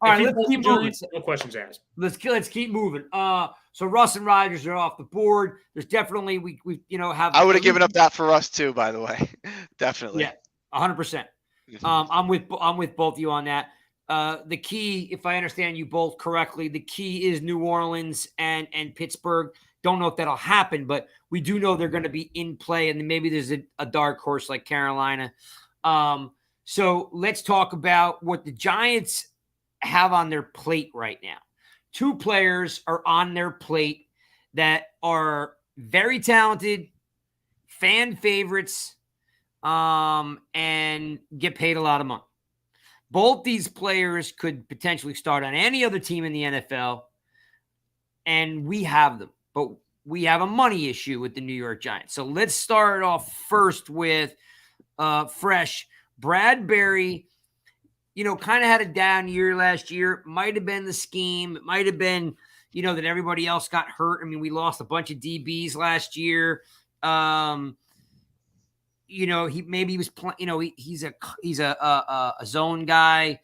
right, let's keep moving. No questions asked. Let's keep moving. So Russ and Rodgers are off the board. There's definitely we have. I would have given up that for Russ too, by the way. Definitely. Yeah, 100%. I'm with both of you on that. The key, if I understand you both correctly, the key is New Orleans and Pittsburgh. Don't know if that'll happen, but we do know they're going to be in play, and then maybe there's a dark horse like Carolina. So let's talk about what the Giants have on their plate right now. 2 players are on their plate that are very talented, fan favorites, and get paid a lot of money. Both these players could potentially start on any other team in the NFL, and we have them. But we have a money issue with the New York Giants. So let's start off first with Fresh. Bradbury, kind of had a down year last year. Might have been the scheme. It might have been, that everybody else got hurt. I mean, we lost a bunch of DBs last year. He was playing. He's a zone guy.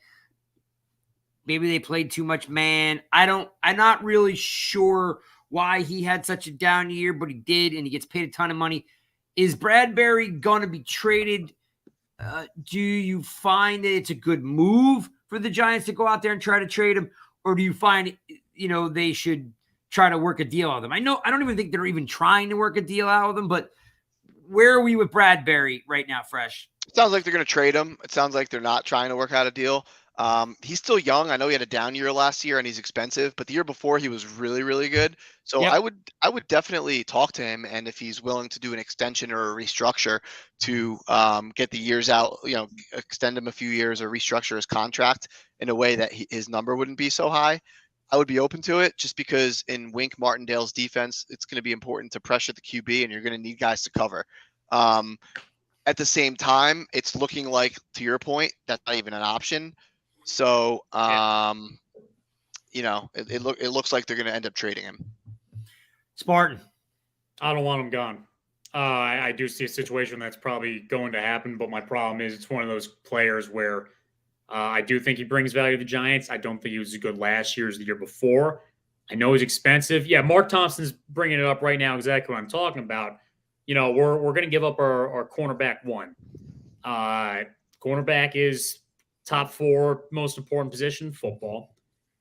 Maybe they played too much man. I'm not really sure why he had such a down year, but he did, and he gets paid a ton of money. Is Bradbury going to be traded? Do you find that it's a good move for the Giants to go out there and try to trade him? Or do you find, they should try to work a deal out with him? I don't even think they're even trying to work a deal out with him, but where are we with Bradbury right now, Fresh? It sounds like they're going to trade him. It sounds like they're not trying to work out a deal. He's still young. I know he had a down year last year and he's expensive, but the year before he was really, really good. So yep. I would definitely talk to him, and if he's willing to do an extension or a restructure to get the years out, extend him a few years or restructure his contract in a way that his number wouldn't be so high, I would be open to it, just because in Wink Martindale's defense, it's going to be important to pressure the QB, and you're going to need guys to cover. At the same time, it's looking like, to your point, that's not even an option. So, it looks like they're going to end up trading him. Spartan. I don't want him gone. I do see a situation that's probably going to happen, but my problem is it's one of those players where I do think he brings value to the Giants. I don't think he was as good last year as the year before. I know he's expensive. Yeah, Mark Thompson's bringing it up right now, exactly what I'm talking about. We're going to give up our cornerback 1. Cornerback is top 4 most important position in football.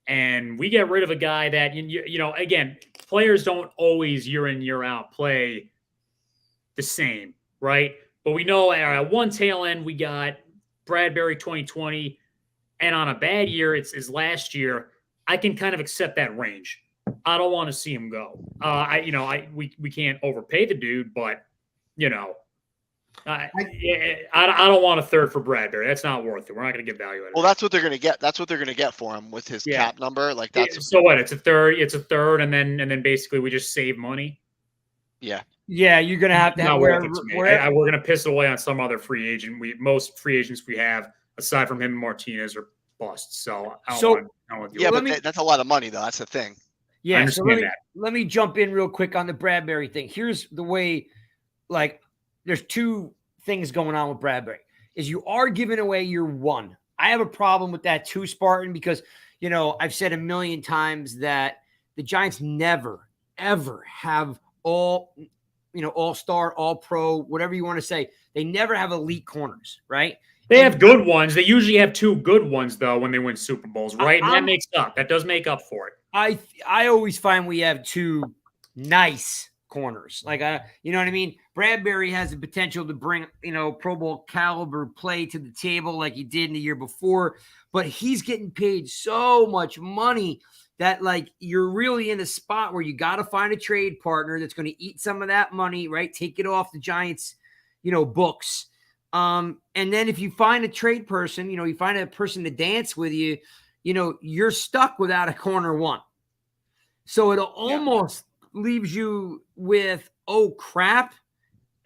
And we get rid of a guy that, again, players don't always year in, year out play the same, right? But we know at one tail end, we got Bradbury 2020. And on a bad year, it's last year. I can kind of accept that range. I don't want to see him go. We can't overpay the dude, but, I don't want a third for Bradbury. That's not worth it. We're not going to get value out of it. Well, that's what they're going to get. That's what they're going to get for him with his cap number. Like that's so what? It's a third, and then basically we just save money. Yeah. Yeah, you're going to have to have we're going to piss it away on some other free agent. Most free agents we have, aside from him and Martinez, are bust. So I So- don't want to do Yeah, it. but that's a lot of money, though. That's the thing. Yeah, so let understand me jump in real quick on the Bradbury thing. Here's the way, like, there's two things going on with Bradbury. Is you are giving away your one. I have a problem with that too, Spartan, because, you know, I've said a million times that the Giants never, ever have all-star, all-pro, whatever you want to say. They never have elite corners, right? They have good ones. They usually have two good ones, though, when they win Super Bowls, right? And that does make up for it. I always find we have two nice corners. Like, you know what I mean? Bradbury has the potential to bring, Pro Bowl caliber play to the table like he did in the year before, but he's getting paid so much money that, like, you're really in a spot where you got to find a trade partner that's going to eat some of that money, right? Take it off the Giants, books. And then if you find a trade person, you find a person to dance with you, you're stuck without a corner one. So it almost leaves you with, oh, crap,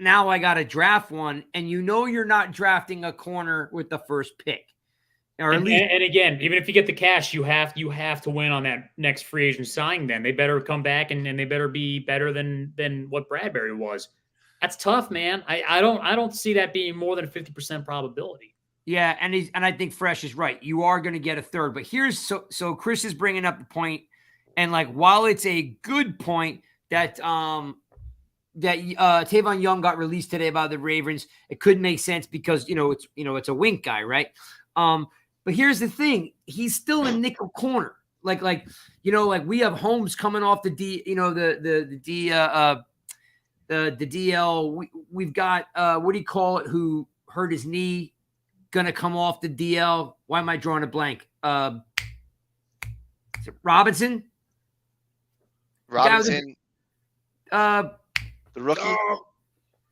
now I got to draft one. And you're not drafting a corner with the first pick. Or at least, and again, even if you get the cash, you have to win on that next free agent signing. Then they better come back and they better be better than what Bradbury was. That's tough, man. I don't see that being more than a 50% probability. Yeah, and I think Fresh is right. You are going to get a third, but here's so Chris is bringing up the point, and, like, while it's a good point that Tavon Young got released today by the Ravens, it could make sense because it's a wink guy, right? But here's the thing: he's still a nickel corner. Like we have Holmes coming off the DL. We've got what do you call it? Who hurt his knee? Going to come off the DL. Why am I drawing a blank? Is it Robinson? Robinson, the rookie.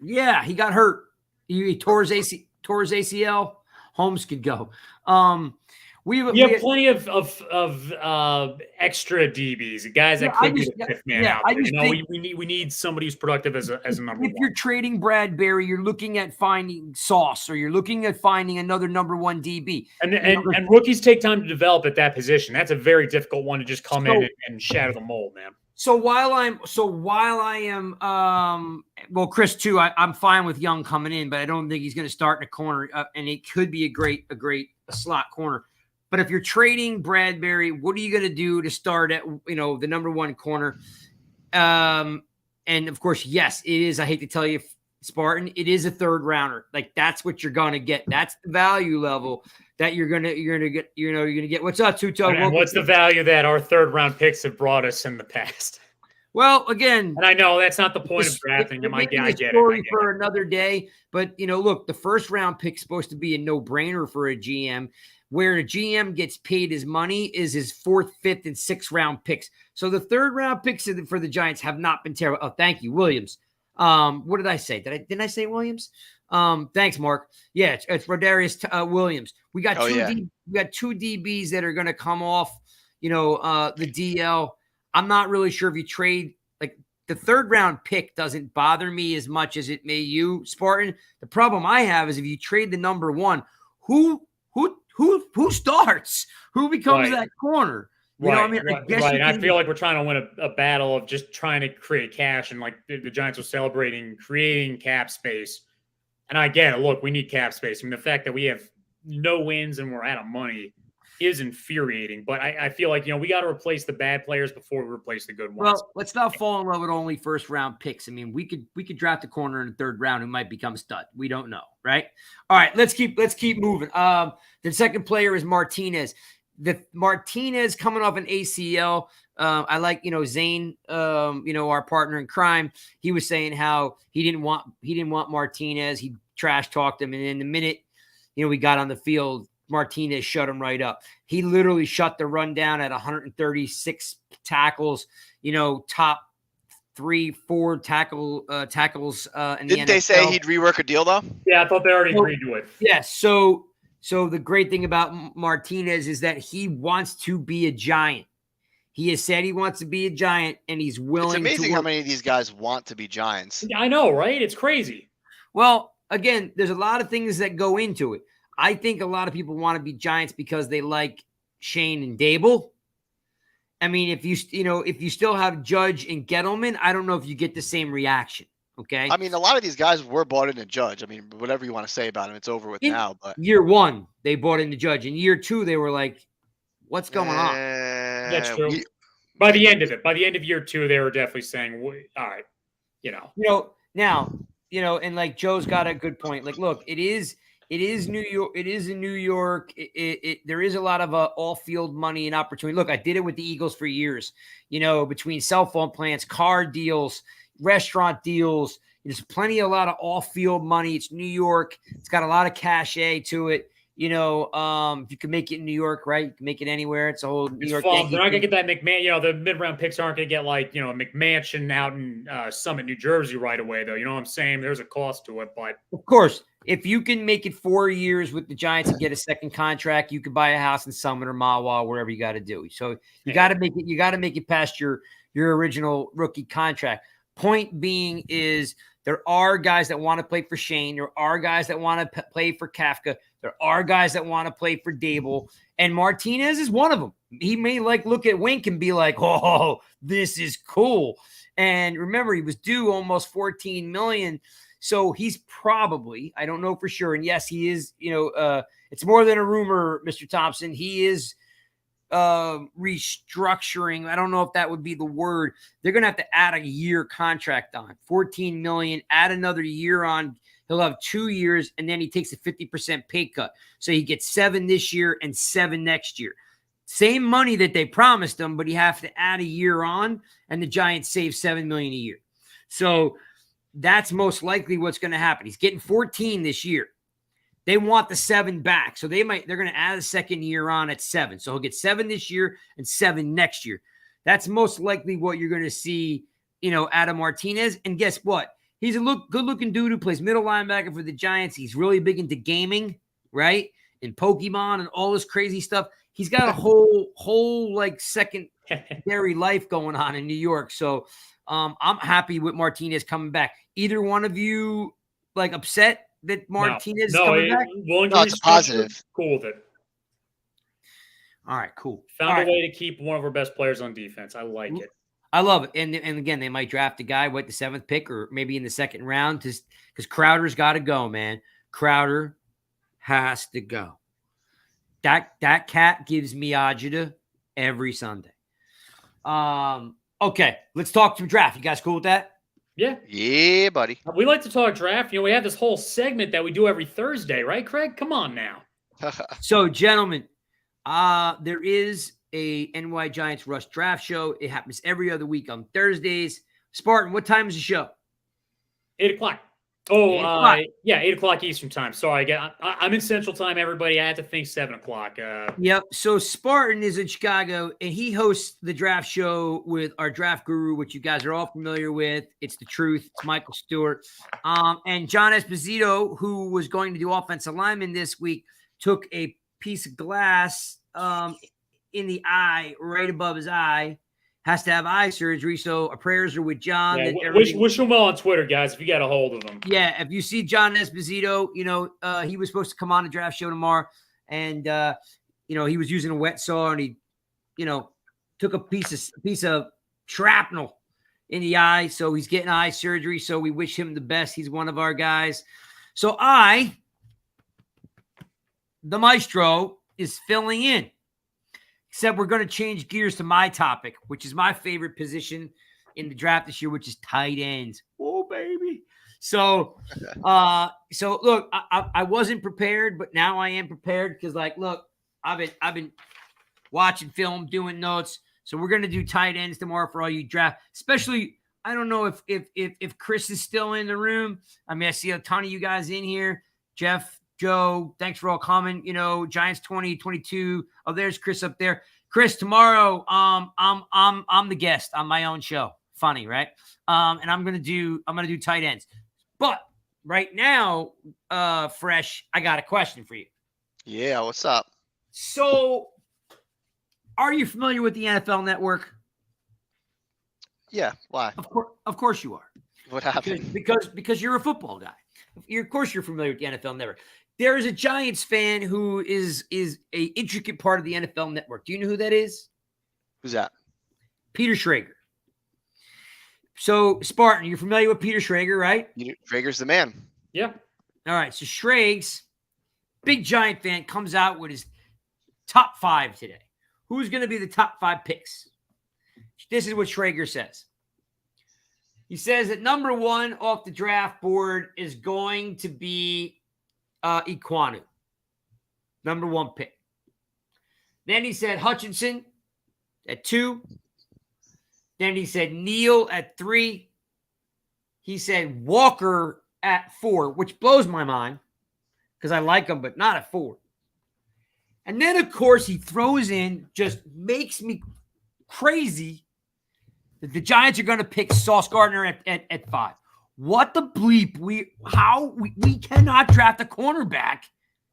Yeah, he got hurt. He tore his ACL. Holmes could go. We have plenty of extra DBs, guys that could be the fifth man out there. We need somebody who's productive as a number one. If you're trading Bradbury, you're looking at finding Sauce, or you're looking at finding another number one DB. And rookies take time to develop at that position. That's a very difficult one to just come in and shatter the mold, man. So while I am, well, Chris too, I'm fine with Young coming in, but I don't think he's going to start in a corner, and it could be a great slot corner. But if you're trading Bradbury, what are you going to do to start at, the number one corner? And of course, yes, it is. I hate to tell you, Spartan, it is a third rounder. Like, that's what you're going to get. That's the value level that you're going to get. What's up, Tuto? And what's the value that our third round picks have brought us in the past? Well, again, and I know that's not the point of drafting them. I get it. For another day, but look, the first round pick is supposed to be a no-brainer for a GM. Where a GM gets paid his money is his fourth, fifth, and sixth round picks. So the third round picks for the Giants have not been terrible. Oh, thank you, Williams. What did I say? Didn't I say Williams? Thanks, Mark. Yeah, it's Rodarius Williams. We got we got two DBs that are going to come off, the DL. I'm not really sure if you trade, like, the third round pick doesn't bother me as much as it may you, Spartan. The problem I have is if you trade the number one, who starts? Who becomes that corner? You know what I mean? I feel like we're trying to win a battle of just trying to create cash, and, like, the Giants are celebrating creating cap space. And I get it. Look, we need cap space. I mean, the fact that we have no wins and we're out of money is infuriating. But I feel like, we got to replace the bad players before we replace the good ones. Well, let's not fall in love with only first round picks. I mean, we could draft a corner in the third round who might become a stud. We don't know, right? All right, let's keep moving. The second player is Martinez. The Martinez coming off an ACL. I like, Zane, our partner in crime. He was saying how he didn't want Martinez. He trash talked him, and in the minute, we got on the field, Martinez shut him right up. He literally shut the run down at 136 tackles. Top 3-4 tackles in the NFL. Didn't they say he'd rework a deal though? Yeah, I thought they already agreed to it. Yes. So the great thing about Martinez is that he wants to be a Giant. He has said he wants to be a Giant, and he's willing. It's amazing how many of these guys want to be Giants. I know, right? It's crazy. Well, again, there's a lot of things that go into it. I think a lot of people want to be Giants because they like Shane and Dable. I mean, if you still have Judge and Gettleman, I don't know if you get the same reaction. Okay. I mean, a lot of these guys were bought into Judge. I mean, whatever you want to say about him, it's over with now. But year one, they bought into Judge. In year two, they were like, "What's going on?" That's true. By the end of year two, they were definitely saying, "All right, now, and like Joe's got a good point. Like, look, it is New York. It is in New York. There is a lot of all-field money and opportunity. Look, I did it with the Eagles for years. Between cell phone plans, car deals, restaurant deals. There's a lot of off-field money. It's New York. It's got a lot of cachet to it. If you can make it in New York, right? You can make it anywhere. It's a whole New York. They're not gonna get that McMahon. The mid-round picks aren't gonna get like McMansion out in Summit, New Jersey, right away. Though, you know what I'm saying? There's a cost to it, but of course, if you can make it 4 years with the Giants and get a second contract, you could buy a house in Summit or Mahwah, wherever you got to do. So you got to make it. You got to make it past your original rookie contract. Point being is there are guys that want to play for Shane. There are guys that want to play for Kafka. There are guys that want to play for Dable. And Martinez is one of them. He may look at Wink and be like, "Oh, this is cool." And remember, he was due almost $14 million. So he's probably, I don't know for sure. And yes, he is, it's more than a rumor, Mr. Thompson. He is restructuring. I don't know if that would be the word. They're going to have to add a year contract on $14 million, add another year on. He'll have 2 years, and then he takes a 50% pay cut. So he gets 7 this year and 7 next year. Same money that they promised him, but you have to add a year on, and the Giants save $7 million a year. So that's most likely what's going to happen. He's getting 14 this year. They want the 7 back. So they're going to add a second year on at 7. So he'll get 7 this year and 7 next year. That's most likely what you're going to see, Adam Martinez. And guess what? He's a good-looking dude who plays middle linebacker for the Giants. He's really big into gaming, right? And Pokemon and all this crazy stuff. He's got a whole like secondary life going on in New York. So I'm happy with Martinez coming back. Either one of you upset that Martinez is coming back? No, it's a positive. Cool with it. All right, cool. Found a way to keep one of our best players on defense. I like it. I love it. And again, they might draft a guy with the 7th pick or maybe in the 2nd round because Crowder's got to go, man. Crowder has to go. That cat gives me agita every Sunday. Okay, let's talk some draft. You guys cool with that? Yeah. Yeah, buddy. We like to talk draft. We have this whole segment that we do every Thursday, right, Craig? Come on now. So, gentlemen, there is a NY Giants Rush draft show. It happens every other week on Thursdays. Spartan, what time is the show? 8 o'clock. Oh, 8 o'clock. Yeah, 8 o'clock Eastern time. Sorry, I'm in Central time, everybody. I had to think 7 o'clock. Yep. So Spartan is in Chicago, and he hosts the draft show with our draft guru, which you guys are all familiar with. It's the truth. It's Michael Stewart. And John Esposito, who was going to do offensive lineman this week, took a piece of glass in the eye, right above his eye. Has to have eye surgery, so our prayers are with John. Yeah, wish him well on Twitter, guys, if you got a hold of him. Yeah, if you see John Esposito, he was supposed to come on the draft show tomorrow, and he was using a wet saw, and he, took a piece of shrapnel in the eye, so he's getting eye surgery. So we wish him the best. He's one of our guys. So the maestro, is filling in. Except we're going to change gears to my topic, which is my favorite position in the draft this year, which is tight ends. Oh, baby. So look, I wasn't prepared, but now I am prepared because, look, I've been watching film, doing notes. So we're going to do tight ends tomorrow for all you draft, especially. I don't know if Chris is still in the room. I mean, I see a ton of you guys in here. Jeff, Joe, thanks for all coming. Giants 2022. Oh, there's Chris up there. Chris, tomorrow, I'm the guest on my own show. Funny, right? And I'm gonna do tight ends. But right now, Fresh, I got a question for you. Yeah, what's up? So, are you familiar with the NFL Network? Yeah, why? Of course you are. What happened? Because you're a football guy. Of course you're familiar with the NFL Network. There is a Giants fan who is a intricate part of the NFL Network. Do you know who that is? Who's that? Peter Schrager. So, Spartan, you're familiar with Peter Schrager, right? Schrager's the man. Yeah. All right. So, Schrags, big Giant fan, comes out with his top 5 today. Who's going to be the top 5 picks? This is what Schrager says. He says that number 1 off the draft board is going to be Ekwonu. Number 1 pick. Then he said Hutchinson at 2. Then he said Neal at 3. He said Walker at 4, which blows my mind because I like him, but not at 4. And then, of course, he throws in, just makes me crazy, that the Giants are going to pick Sauce Gardner at 5. What the bleep? We cannot draft a cornerback.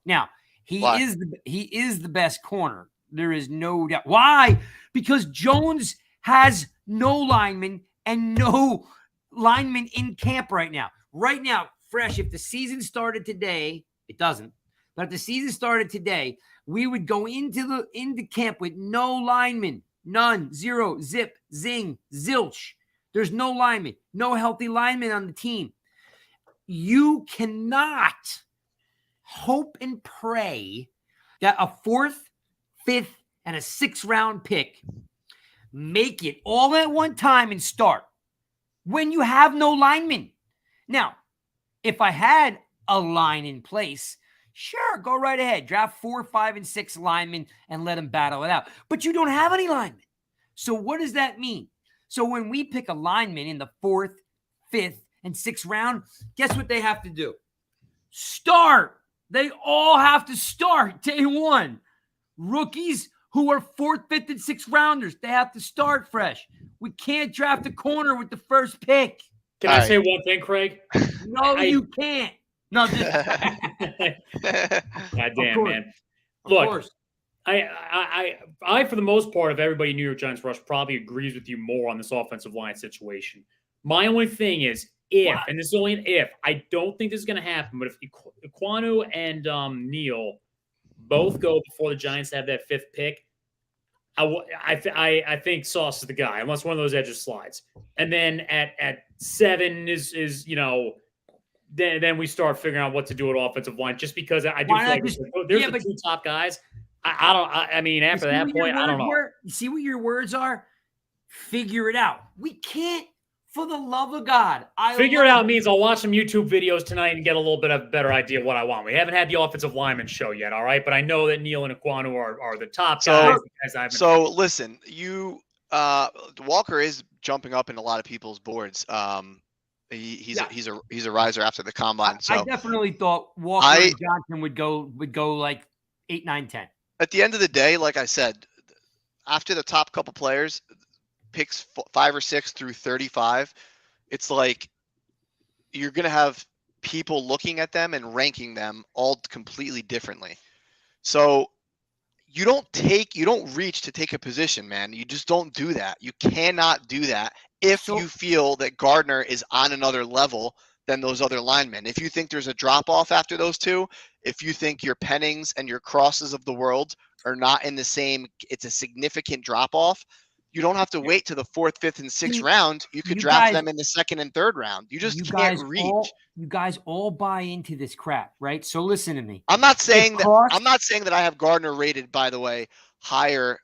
Now, he is the best corner. There is no doubt. Why? Because Jones has no linemen and no linemen in camp right now. Right now, fresh, if the season started today, it doesn't. But if the season started today, we would go into camp with no linemen. None, 0, zip, zing, zilch. There's no linemen, no healthy linemen on the team. You cannot hope and pray that a 4th, 5th, and a 6th round pick make it all at one time and start when you have no linemen. Now, if I had a line in place, sure, go right ahead. Draft 4, 5, and 6 linemen and let them battle it out. But you don't have any linemen. So what does that mean? So when we pick a lineman in the 4th, 5th, and 6th round, guess what they have to do? Start. They all have to start day 1. Rookies who are 4th, 5th, and 6th rounders, they have to start fresh. We can't draft a corner with the first pick. Can I say one thing, Craig? No, you can't. No, God damn, man. Look, I for the most part of everybody in New York Giants Rush probably agrees with you more on this offensive line situation. My only thing is and this is only an if, I don't think this is going to happen, but if Ekwonu and Neal both go before the Giants have that 5th pick, I think Sauce is the guy, unless one of those edges slides. And then at 7 is then we start figuring out what to do with offensive line, just because I do feel like there's the 2 top guys. I mean, after that point, I don't know. You see what your words are? Figure it out. We can't, for the love of God. Figure it out means I'll watch some YouTube videos tonight and get a little bit of a better idea of what I want. We haven't had the offensive lineman show yet, all right? But I know that Neal and Ekwonu are the top guys. So listen, Walker is jumping up in a lot of people's boards. He's a riser after the combine. So I definitely thought Walker and Johnson would go like 8, 9, 10. At the end of the day, like I said, after the top couple players, picks 5 or 6 through 35, it's like you're going to have people looking at them and ranking them all completely differently. So you don't reach to take a position, man. You just don't do that. You cannot do that if you feel that Gardner is on another level than those other linemen. If you think there's a drop-off after those 2, if you think your Pennings and your Crosses of the world are not in the same, it's a significant drop-off, you don't have to wait to the 4th, 5th, and 6th round. You could draft them in the 2nd and 3rd round. You just can't reach. You guys all buy into this crap, right? So listen to me. I'm not saying that I have Gardner rated, by the way, higher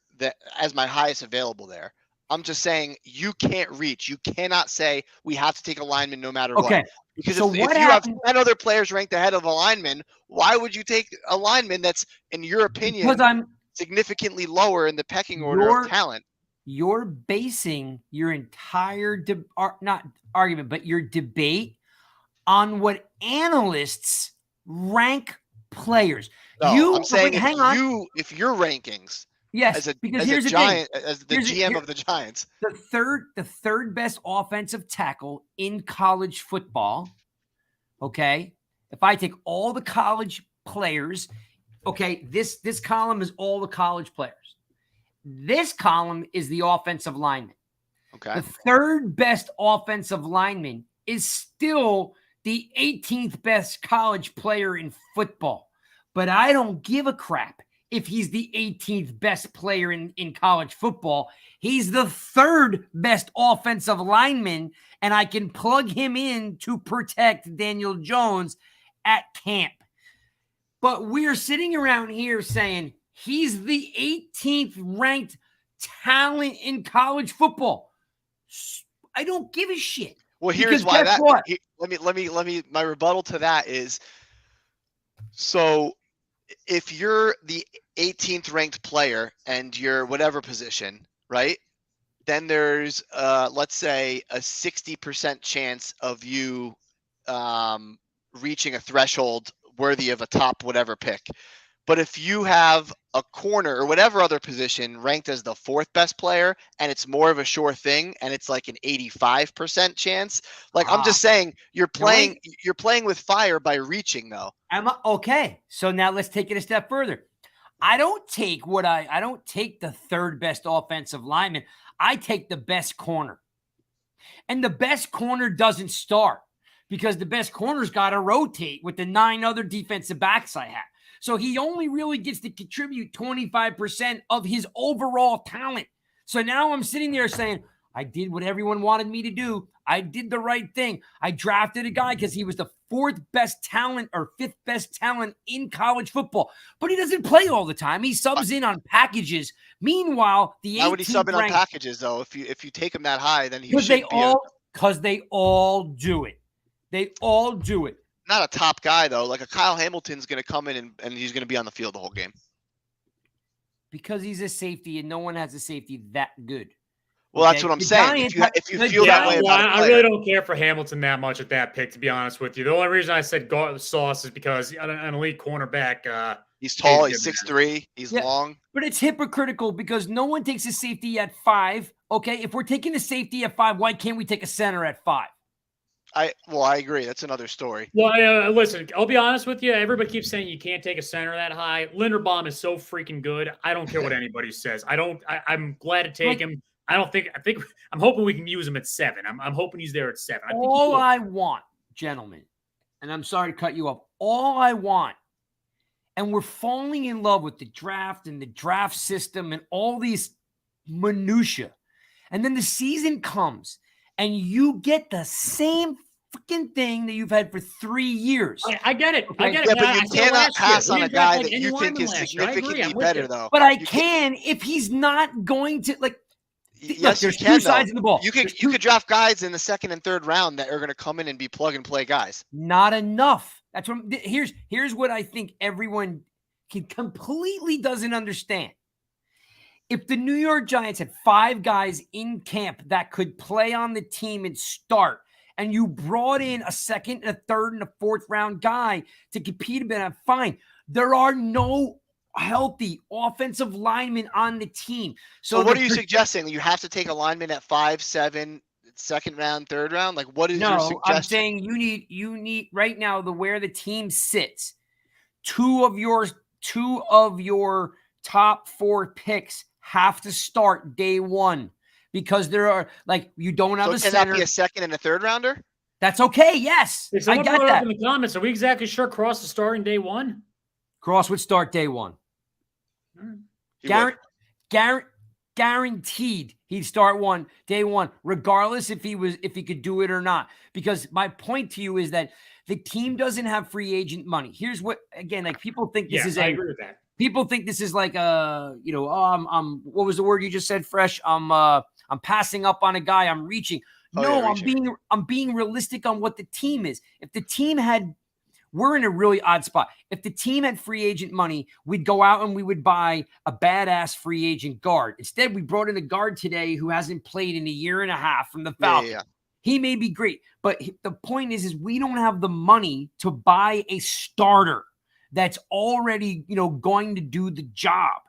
as my highest available there. I'm just saying you can't reach. You cannot say we have to take a lineman no matter what. Because if you have 10 other players ranked ahead of a lineman, why would you take a lineman that's, in your opinion, significantly lower in the pecking order of talent? You're basing your entire not argument, but your debate on what analysts rank players. No, I'm saying if your rankings, yes, because here's the Giant, as the GM of the Giants, the third best offensive tackle in college football. Okay, if I take all the college players, okay, this column is all the college players. This column is the offensive lineman. Okay. The 3rd best offensive lineman is still the 18th best college player in football. But I don't give a crap if he's the 18th best player in college football. He's the 3rd best offensive lineman, and I can plug him in to protect Daniel Jones at camp. But we're sitting around here saying he's the 18th ranked talent in college football. I don't give a shit. Well, here's why let me my rebuttal to that is, so if you're the 18th ranked player and you're whatever position, right? Then there's let's say a 60% chance of you reaching a threshold worthy of a top whatever pick. But if you have a corner or whatever other position ranked as the 4th best player and it's more of a sure thing and it's like an 85% chance, like I'm just saying you're playing with fire by reaching though. Okay. So now let's take it a step further. I don't take the 3rd best offensive lineman. I take the best corner. And the best corner doesn't start because the best corner's got to rotate with the 9 other defensive backs I have. So he only really gets to contribute 25% of his overall talent. So now I'm sitting there saying, I did what everyone wanted me to do. I did the right thing. I drafted a guy because he was the 4th best talent or 5th best talent in college football. But he doesn't play all the time. He subs in on packages. Meanwhile, the 18th Why would he sub in on packages though? If you take him that high, then he should be because they all do it. They all do it. Not a top guy though. Like a Kyle Hamilton's going to come in and he's going to be on the field the whole game. Because he's a safety and no one has a safety that good. Well, that's what I'm saying. If you feel that way about a player. I really don't care for Hamilton that much at that pick, to be honest with you. The only reason I said Sauce is because an elite cornerback. He's tall. He's 6'3". He's long. But it's hypocritical because no one takes a safety at 5. Okay, if we're taking a safety at 5, why can't we take a center at 5? I agree. That's another story. Well, listen, I'll be honest with you. Everybody keeps saying you can't take a center that high. Linderbaum is so freaking good. I don't care what anybody says. I'm glad to take him. I'm hoping we can use him at 7. I'm hoping he's there at 7. I want, gentlemen, and I'm sorry to cut you off. All I want, and we're falling in love with the draft and the draft system and all these minutia. And then the season comes and you get the same freaking thing that you've had for 3 years. I get it. Okay. I get it. Yeah, but you cannot pass on a guy that you think is significantly better, though. But I can if he's not going to like. Yes, there's you can, 2 sides of the ball. You could draft guys in the 2nd and 3rd round that are going to come in and be plug and play guys. Not enough. That's what. Here's what I think everyone completely doesn't understand. If the New York Giants had 5 guys in camp that could play on the team and start, and you brought in a 2nd, a 3rd, and a 4th round guy to compete a bit, fine. There are no healthy offensive linemen on the team. So what are you suggesting? You have to take a lineman at 5, 7, 2nd round, 3rd round? Like, what is your suggestion? I'm saying you need right now where the team sits. 2 of your top 4 picks have to start day 1 because there are you don't have a center. Can that be a 2nd and a 3rd rounder? That's okay. Yes, I got that. In the comments, are we exactly sure Cross is starting day 1? Cross would start day 1. Guaranteed he'd start day 1, regardless if he could do it or not. Because my point to you is that the team doesn't have free agent money. Here's what people think this is. I agree with that. People think this is like what was the word you just said, Fresh? I'm passing up on a guy. I'm reaching. I'm being realistic on what the team is. If the team we're in a really odd spot. If the team had free agent money, we'd go out and we would buy a badass free agent guard. Instead, we brought in a guard today who hasn't played in a year and a half from the Falcons. Yeah. He may be great, but the point is we don't have the money to buy a starter that's already, going to do the job.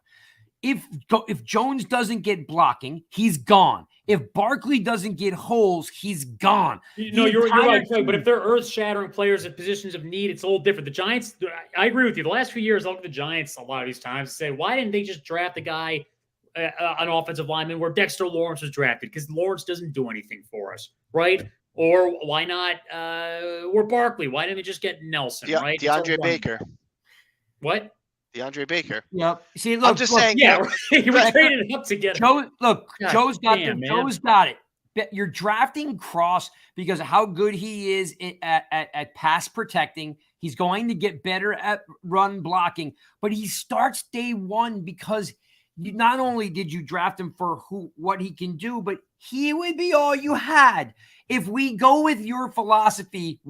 If Jones doesn't get blocking, he's gone. If Barkley doesn't get holes, he's gone. You're right. But if they're earth-shattering players at positions of need, it's a little different. The Giants, I agree with you. The last few years, I look at the Giants a lot of these times and say, why didn't they just draft a guy, an offensive lineman, where Dexter Lawrence was drafted? Because Lawrence doesn't do anything for us, right? Or why not or Barkley? Why didn't they just get Nelson, right? DeAndre Baker. What? DeAndre Baker. Yep. See, look, I'm just saying. Yeah, you were trading up to get him. Joe's got it. You're drafting Cross because of how good he is at pass protecting. He's going to get better at run blocking, but he starts day one because not only did you draft him for what he can do, but he would be all you had. If we go with your philosophy,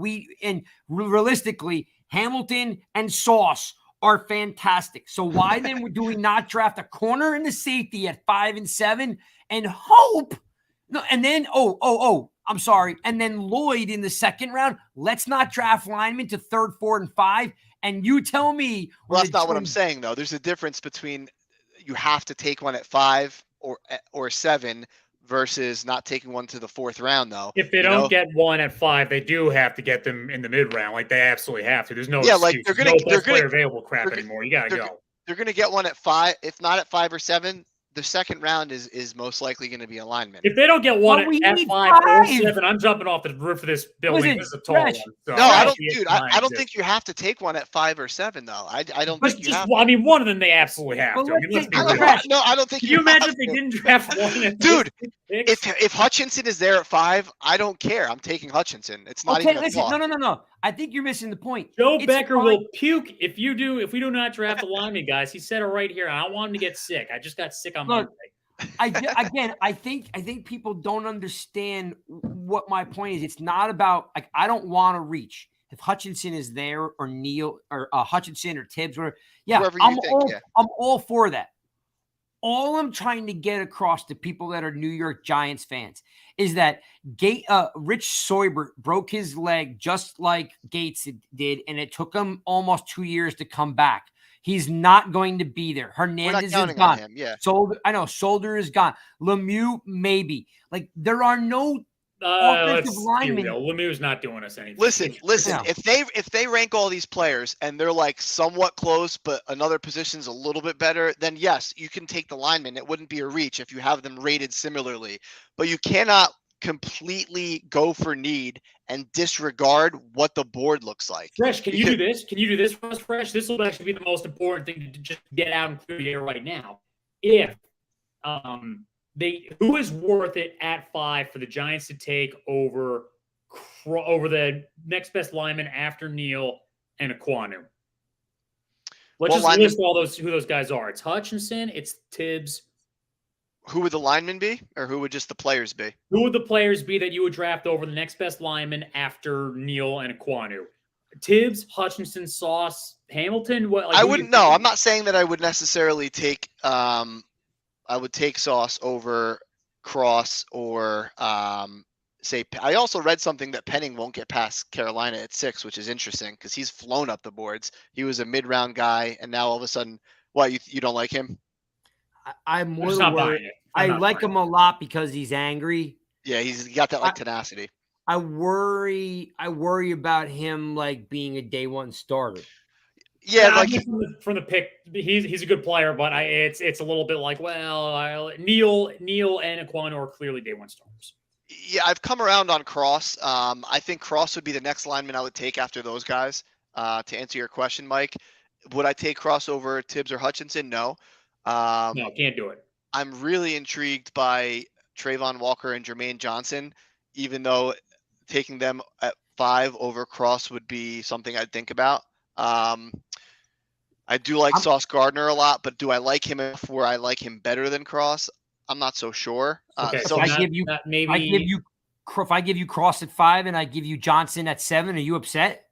realistically, Hamilton and Sauce are fantastic. So why then do we not draft a corner and a safety at 5 and 7 and hope? No, and then I'm sorry. And then Lloyd in the second round. Let's not draft linemen to 3rd, 4, and 5. And you tell me. Well, that's not what I'm saying, though. There's a difference between you have to take one at 5 or 7 versus not taking one to the 4th round, though. If they don't get one at 5, they do have to get them in the mid round. Like they absolutely have to. There's no excuse. Like they're gonna player available crap anymore. You gotta go. They're gonna get one at 5. If not at 5 or 7, the second round is most likely going to be alignment. If they don't get one at 5 or 7, I'm jumping off the roof of this building. This is a tall one. So no, I don't, dude. I don't think you have to take one at 5 or 7, though. I don't think you have. I mean, one of them they absolutely have to. I mean, let's be real. No, I don't think. Can you imagine if they didn't draft one? Dude, if Hutchinson is there at 5, I don't care. I'm taking Hutchinson. It's not even. Listen, no. I think you're missing the point. Joe Becker will puke if we do not draft the lineman, guys. He said it right here. I don't want him to get sick. I just got sick on Monday. I think people don't understand what my point is. It's not about I don't want to reach. If Hutchinson is there or Neal or Hutchinson or Tibbs, I'm all for that. All I'm trying to get across to people that are New York Giants fans is that Rich Soybert broke his leg just like Gates did, and it took him almost 2 years to come back. He's not going to be there. Hernandez is gone. Solder is gone. Lemieux, maybe. Like, there are no offensive linemen. Lemieux's not doing us anything. Listen. Yeah. If they rank all these players and they're like somewhat close, but another position's a little bit better, then yes, you can take the lineman. It wouldn't be a reach if you have them rated similarly. But you cannot completely go for need and disregard what the board looks like. Fresh, can you do this? Can you do this for us, Fresh? This will actually be the most important thing to just get out and clear the air right now. If who is worth it at 5 for the Giants to take over the next best lineman after Neal and Aquanu? Let's just list who those guys are. It's Hutchinson, it's Tibbs. Who would the linemen be, or who would just the players be? Who would the players be that you would draft over the next best lineman after Neal and Aquanu? Tibbs, Hutchinson, Sauce, Hamilton? I wouldn't know. I'm not saying that I would necessarily take I would take Sauce over Cross or say. I also read something that Penning won't get past Carolina at 6, which is interesting because he's flown up the boards. He was a mid-round guy, and now all of a sudden, you don't like him? I'm more worried. I like him a lot because he's angry. Yeah, he's got that tenacity. I worry about him being a day one starter. Yeah, from the pick, he's a good player, but it's a little bit Neal and Aquanu are clearly day one starters. Yeah, I've come around on Cross. I think Cross would be the next lineman I would take after those guys. To answer your question, Mike, would I take Cross over Tibbs or Hutchinson? No. No, can't do it. I'm really intrigued by Trayvon Walker and Jermaine Johnson, even though taking them at 5 over Cross would be something I'd think about. I do like Sauce Gardner a lot, but do I like him enough where I like him better than Cross? I'm not so sure. Okay, if I give you Cross at 5 and I give you Johnson at 7, are you upset?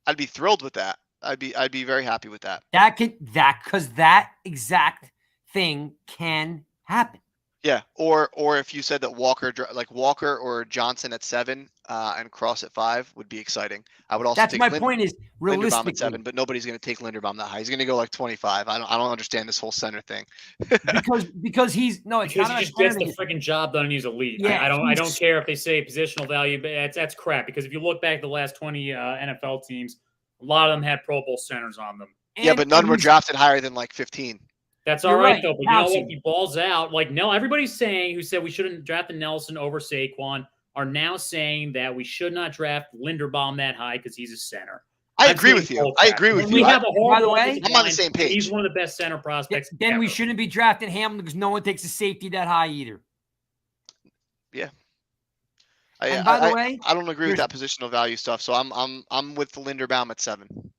I'd be thrilled with that. I'd be very happy with that. Because that exact thing can happen. Yeah, or if you said that Walker or Johnson at 7 and Cross at 5 would be exciting. I would also. That's my point. Is realistically Linderbaum at 7, but nobody's going to take Linderbaum that high. He's going to go 25. I don't understand this whole center thing. because he's no. It's because not he just gets the freaking job done and he's elite. Yeah, I don't care if they say positional value, but that's crap. Because if you look back at the last 20 NFL teams, a lot of them had Pro Bowl centers on them. Yeah, but none were drafted higher than 15. That's all right, though. But you know what? He balls out. Everybody's saying who said we shouldn't draft the Nelson over Saquon are now saying that we should not draft Linderbaum that high because he's a center. I agree with you. I agree with We you. have a by the horrible way, I'm on the same page. He's one of the best center prospects. Then ever. we shouldn't be drafting Hamlin because no one takes a safety that high either. Yeah. And by the way, I don't agree with that positional value stuff. So I'm with Linderbaum at 7. Okay.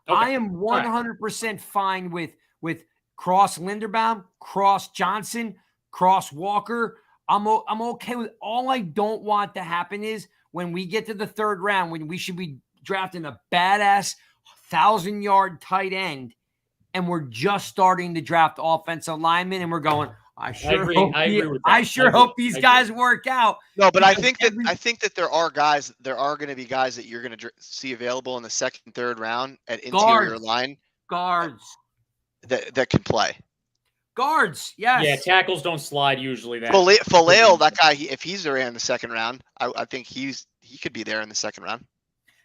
I am 100% fine with Cross Linderbaum, Cross Johnson, Cross Walker. I'm okay with. All I don't want to happen is when we get to the 3rd round, when we should be drafting a badass 1,000-yard tight end, and we're just starting to draft offensive linemen, and we're going, I sure hope these guys work out. No, but I think that there are going to be guys that you're going to see available in the 2nd, 3rd round at interior line guards that can play. Guards, yes. Yeah, tackles don't slide usually. Falale, that guy, if he's there in the 2nd round, I think he could be there in the 2nd round.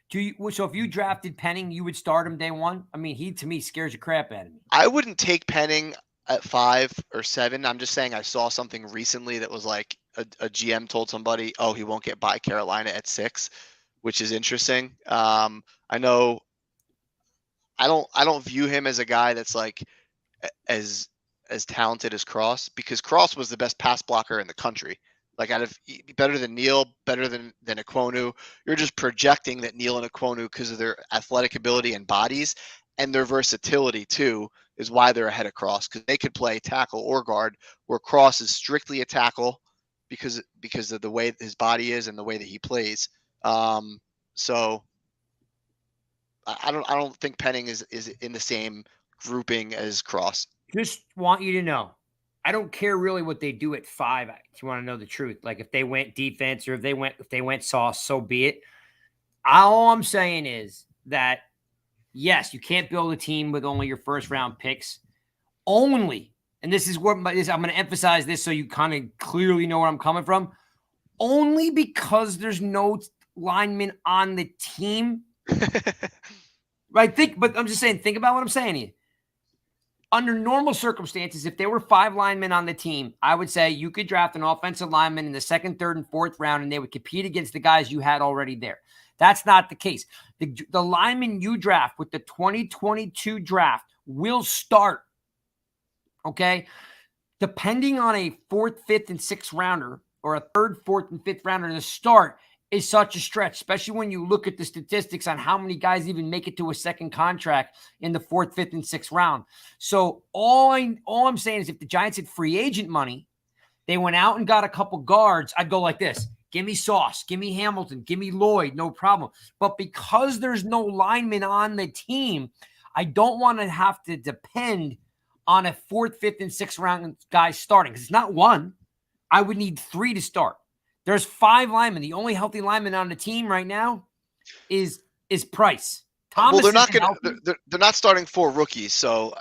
So if you drafted Penning, you would start him day 1? I mean, he to me scares the crap out of me. I wouldn't take Penning at 5 or 7. I'm just saying I saw something recently that was like a GM told somebody, oh, he won't get by Carolina at 6, which is interesting. I know I don't view him as a guy that's like as talented as Cross, because Cross was the best pass blocker in the country. Like better than Neal, better than Ekwonu. You're just projecting that Neal and Ekwonu, because of their athletic ability and bodies and their versatility too, is why they're ahead of Cross, because they could play tackle or guard, where Cross is strictly a tackle because of the way his body is and the way that he plays. So I don't think Penning is in the same grouping as Cross. Just want you to know, I don't care really what they do at 5. If you want to know the truth, like if they went defense or if they went sauce, so be it. All I'm saying is that yes, you can't build a team with only your 1st round picks. Only, and this is what I'm going to emphasize this so you kind of clearly know where I'm coming from. Only because there's no lineman on the team. Right? But I'm just saying, think about what I'm saying here. Under normal circumstances, if there were 5 linemen on the team, I would say you could draft an offensive lineman in the 2nd, 3rd, and 4th round, and they would compete against the guys you had already there. That's not the case. The lineman you draft with the 2022 draft will start, okay? Depending on a 4th, 5th, and 6th rounder, or a 3rd, 4th, and 5th rounder to start is such a stretch, especially when you look at the statistics on how many guys even make it to a second contract in the 4th, 5th, and 6th round. So all I'm saying is if the Giants had free agent money, they went out and got a couple guards, I'd go like this. Give me Sauce, give me Hamilton, give me Lloyd, no problem. But because there's no lineman on the team, I don't want to have to depend on a 4th, 5th, and 6th round guy starting, because it's not 1. I would need 3 to start. There's 5 linemen. The only healthy lineman on the team right now is Price. Thomas, well, they're not starting 4 rookies, so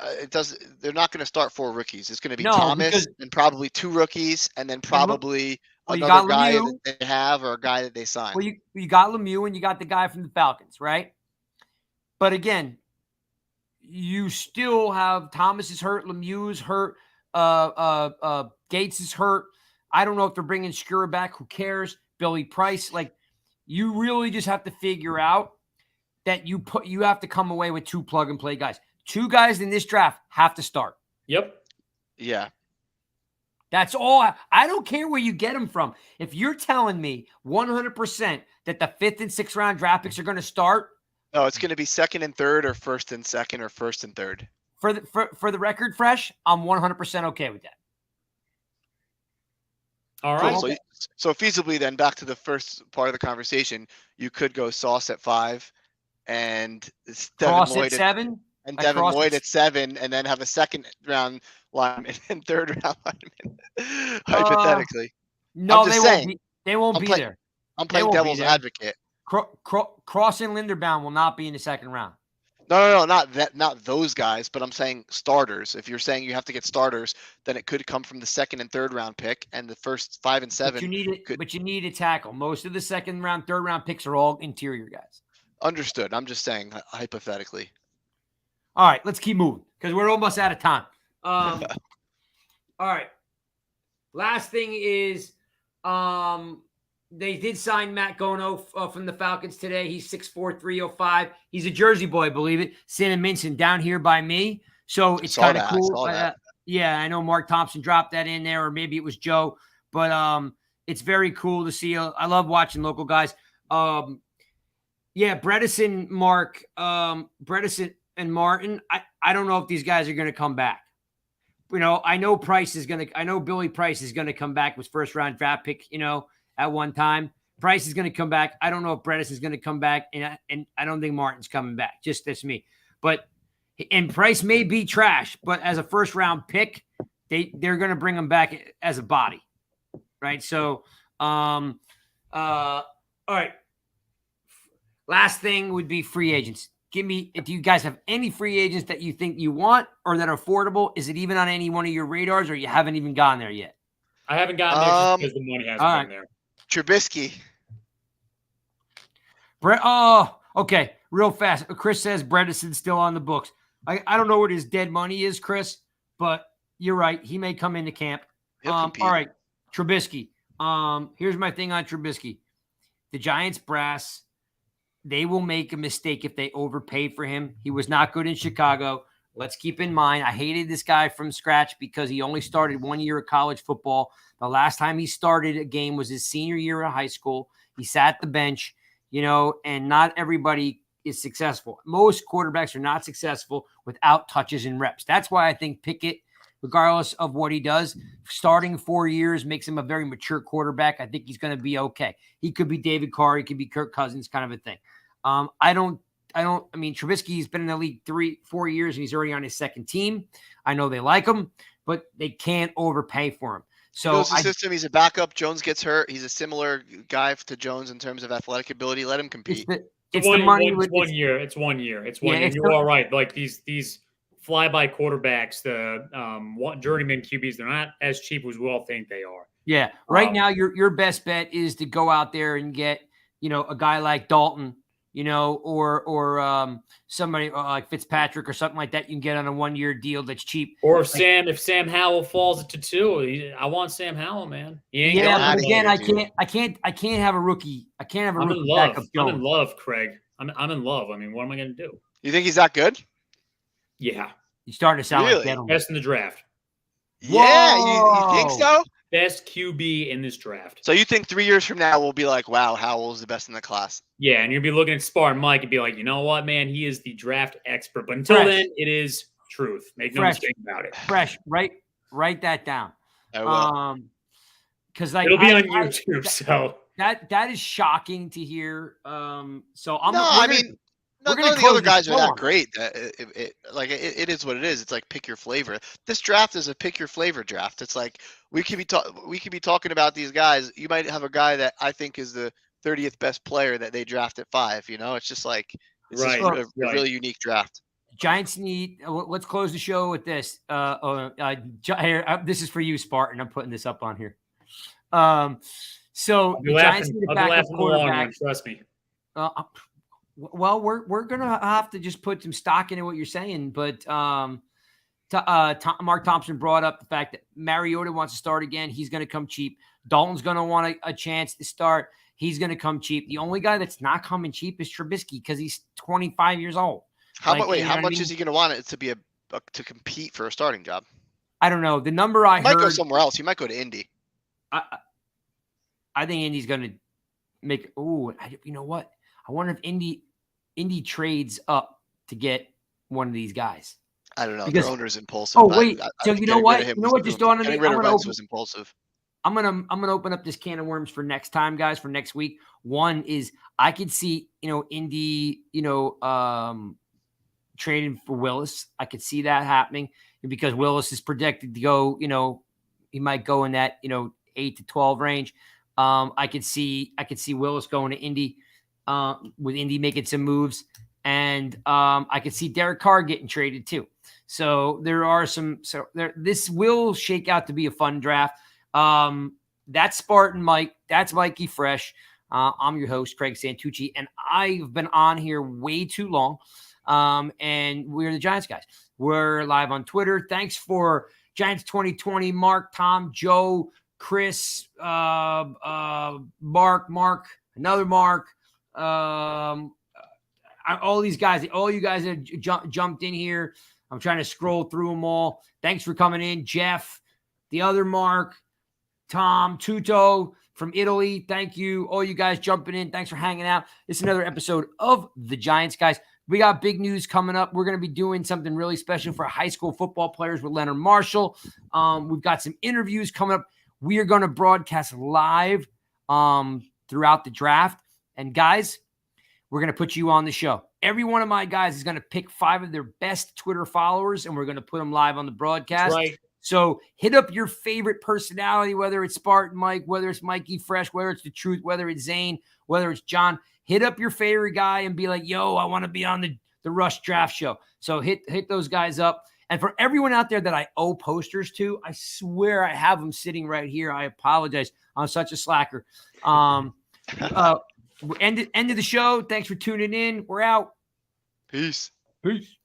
they're not going to start 4 rookies. It's going to be Thomas and probably 2 rookies, and then probably another guy that they have or a guy that they sign. Well, you got Lemieux and you got the guy from the Falcons, right? But again, you still have Thomas is hurt, Lemieux is hurt, Gates is hurt. I don't know if they're bringing Skura back. Who cares? Billy Price. Like, you really just have to figure out that you have to come away with 2 plug-and-play guys. 2 guys in this draft have to start. Yep. Yeah. That's all. I don't care where you get them from. If you're telling me 100% that the 5th and 6th round draft picks are going to start. No, it's going to be 2nd and 3rd or 1st and 2nd or 1st and 3rd. For the record, Fresh, I'm 100% okay with that. All right. Cool. So feasibly then, back to the first part of the conversation, you could go Sauce at 5 and Cross at 7 and Devin Lloyd at 7, and then have a 2nd round lineman and 3rd round lineman. Hypothetically. No, they won't be there. I'm playing devil's advocate. Cross and Linderbaum will not be in the 2nd round. No, not those guys, but I'm saying starters. If you're saying you have to get starters, then it could come from the 2nd and 3rd round pick, and the first 5 and 7. But you need a tackle. Most of the 2nd round, 3rd round picks are all interior guys. Understood. I'm just saying hypothetically. All right, let's keep moving because we're almost out of time. All right. Last thing is, They did sign Matt Gono from the Falcons today. He's 6'4", 305. He's a Jersey boy, believe it. Santa Minson down here by me. So it's kind of cool. Yeah, I know Mark Thompson dropped that in there, or maybe it was Joe. But it's very cool to see. I love watching local guys. Yeah, Bredesen, Mark, Bredesen and Martin. I don't know if these guys are going to come back. I know Billy Price is going to come back with first round draft pick, at one time. Price is going to come back. I don't know if Bredesen is going to come back, and I don't think Martin's coming back. Just that's me. And Price may be trash, but as a first round pick, they're going to bring him back as a body, right? So, all right. Last thing would be free agents. Do you guys have any free agents that you think you want or that are affordable? Is it even on any one of your radars, or you haven't even gotten there yet? I haven't gotten there just because the money hasn't been there. Trubisky. Okay. Real fast. Chris says Bredesen's still on the books. I don't know what his dead money is, Chris, but you're right. He may come into camp. All right. Trubisky. Here's my thing on Trubisky. The Giants brass, they will make a mistake if they overpay for him. He was not good in Chicago. Let's keep in mind, I hated this guy from scratch because he only started 1 year of college football. The last time he started a game was his senior year of high school. He sat the bench, and not everybody is successful. Most quarterbacks are not successful without touches and reps. That's why I think Pickett, regardless of what he does, starting 4 years makes him a very mature quarterback. I think he's going to be okay. He could be David Carr. He could be Kirk Cousins, kind of a thing. I mean, Trubisky's been in the league 3-4 years and he's already on his second team. I know they like him, but they can't overpay for him. So he goes to system. He's a backup. Jones gets hurt. He's a similar guy to Jones in terms of athletic ability. Let him compete. It's 1 year. It's 1 year. It's 1 year. You're all right. Like these flyby quarterbacks, the journeyman QBs, they're not as cheap as we all think they are. Yeah. Right now, your best bet is to go out there and get, a guy like Dalton, or somebody like Fitzpatrick or something like that. You can get on a 1 year deal that's cheap. Or if Sam Howell falls to 2, I want Sam Howell, man. But again, I can't have a rookie. I can't have a rookie backup. I'm in love, Craig. I'm in love. I mean, what am I going to do? You think he's that good? Yeah. You're starting to sound like that. Best in the draft. Yeah, you think so? Best QB in this draft. So you think 3 years from now we'll be like, wow, Howell's the best in the class? Yeah, and you'll be looking at Spartan Mike and be like, you know what, man, he is the draft expert. But until then, it is truth. Make no mistake about it. Fresh, write that down. I will. Because it'll be on YouTube. So that is shocking to hear. So I'm. None of the other guys are that great. It is what it is. It's like pick your flavor. This draft is a pick your flavor draft. It's like we could be talking about these guys. You might have a guy that I think is the 30th best player that they draft at 5. It's just like it's a really unique draft. Giants need. Let's close the show with this. This is for you, Spartan. I'm putting this up on here. So the Giants need a backup quarterback. Trust me. Well, we're gonna have to just put some stock into what you're saying, but Mark Thompson brought up the fact that Mariota wants to start again. He's going to come cheap. Dalton's going to want a chance to start. He's going to come cheap. The only guy that's not coming cheap is Trubisky because he's 25 years old. How much is he going to want it to be to compete for a starting job? I don't know. The number I heard. He might go somewhere else. He might go to Indy. I think Indy's going to make. Oh, you know what? I wonder if Indy trades up to get one of these guys. I don't know. Their owner's impulsive. Oh wait, you know what? Just dawned on me. Was impulsive. I'm gonna open up this can of worms for next time, guys. For next week. One is I could see Indy trading for Willis. I could see that happening because Willis is projected to go. He might go in that 8 to 12 range. I could see Willis going to Indy. With Indy making some moves, and I could see Derek Carr getting traded too. So there are some. So this will shake out to be a fun draft. That's Spartan Mike. That's Mikey Fresh. I'm your host, Craig Santucci, and I've been on here way too long. And we're the Giants guys. We're live on Twitter. Thanks for Giants 2020, Mark, Tom, Joe, Chris, Mark, another Mark, all these guys, all you guys that jumped in here. I'm trying to scroll through them all. Thanks for coming in. Jeff, the other Mark, Tom, Tuto from Italy. Thank you. All you guys jumping in. Thanks for hanging out. This is another episode of The Giants, guys. We got big news coming up. We're going to be doing something really special for high school football players with Leonard Marshall. We've got some interviews coming up. We are going to broadcast live throughout the draft. And guys, we're going to put you on the show. Every one of my guys is going to pick 5 of their best Twitter followers, and we're going to put them live on the broadcast. That's right. So hit up your favorite personality, whether it's Spartan Mike, whether it's Mikey Fresh, whether it's The Truth, whether it's Zane, whether it's John. Hit up your favorite guy and be like, yo, I want to be on the Rush Draft Show. So hit those guys up. And for everyone out there that I owe posters to, I swear I have them sitting right here. I apologize. I'm such a slacker. End of the show. Thanks for tuning in. We're out. Peace. Peace.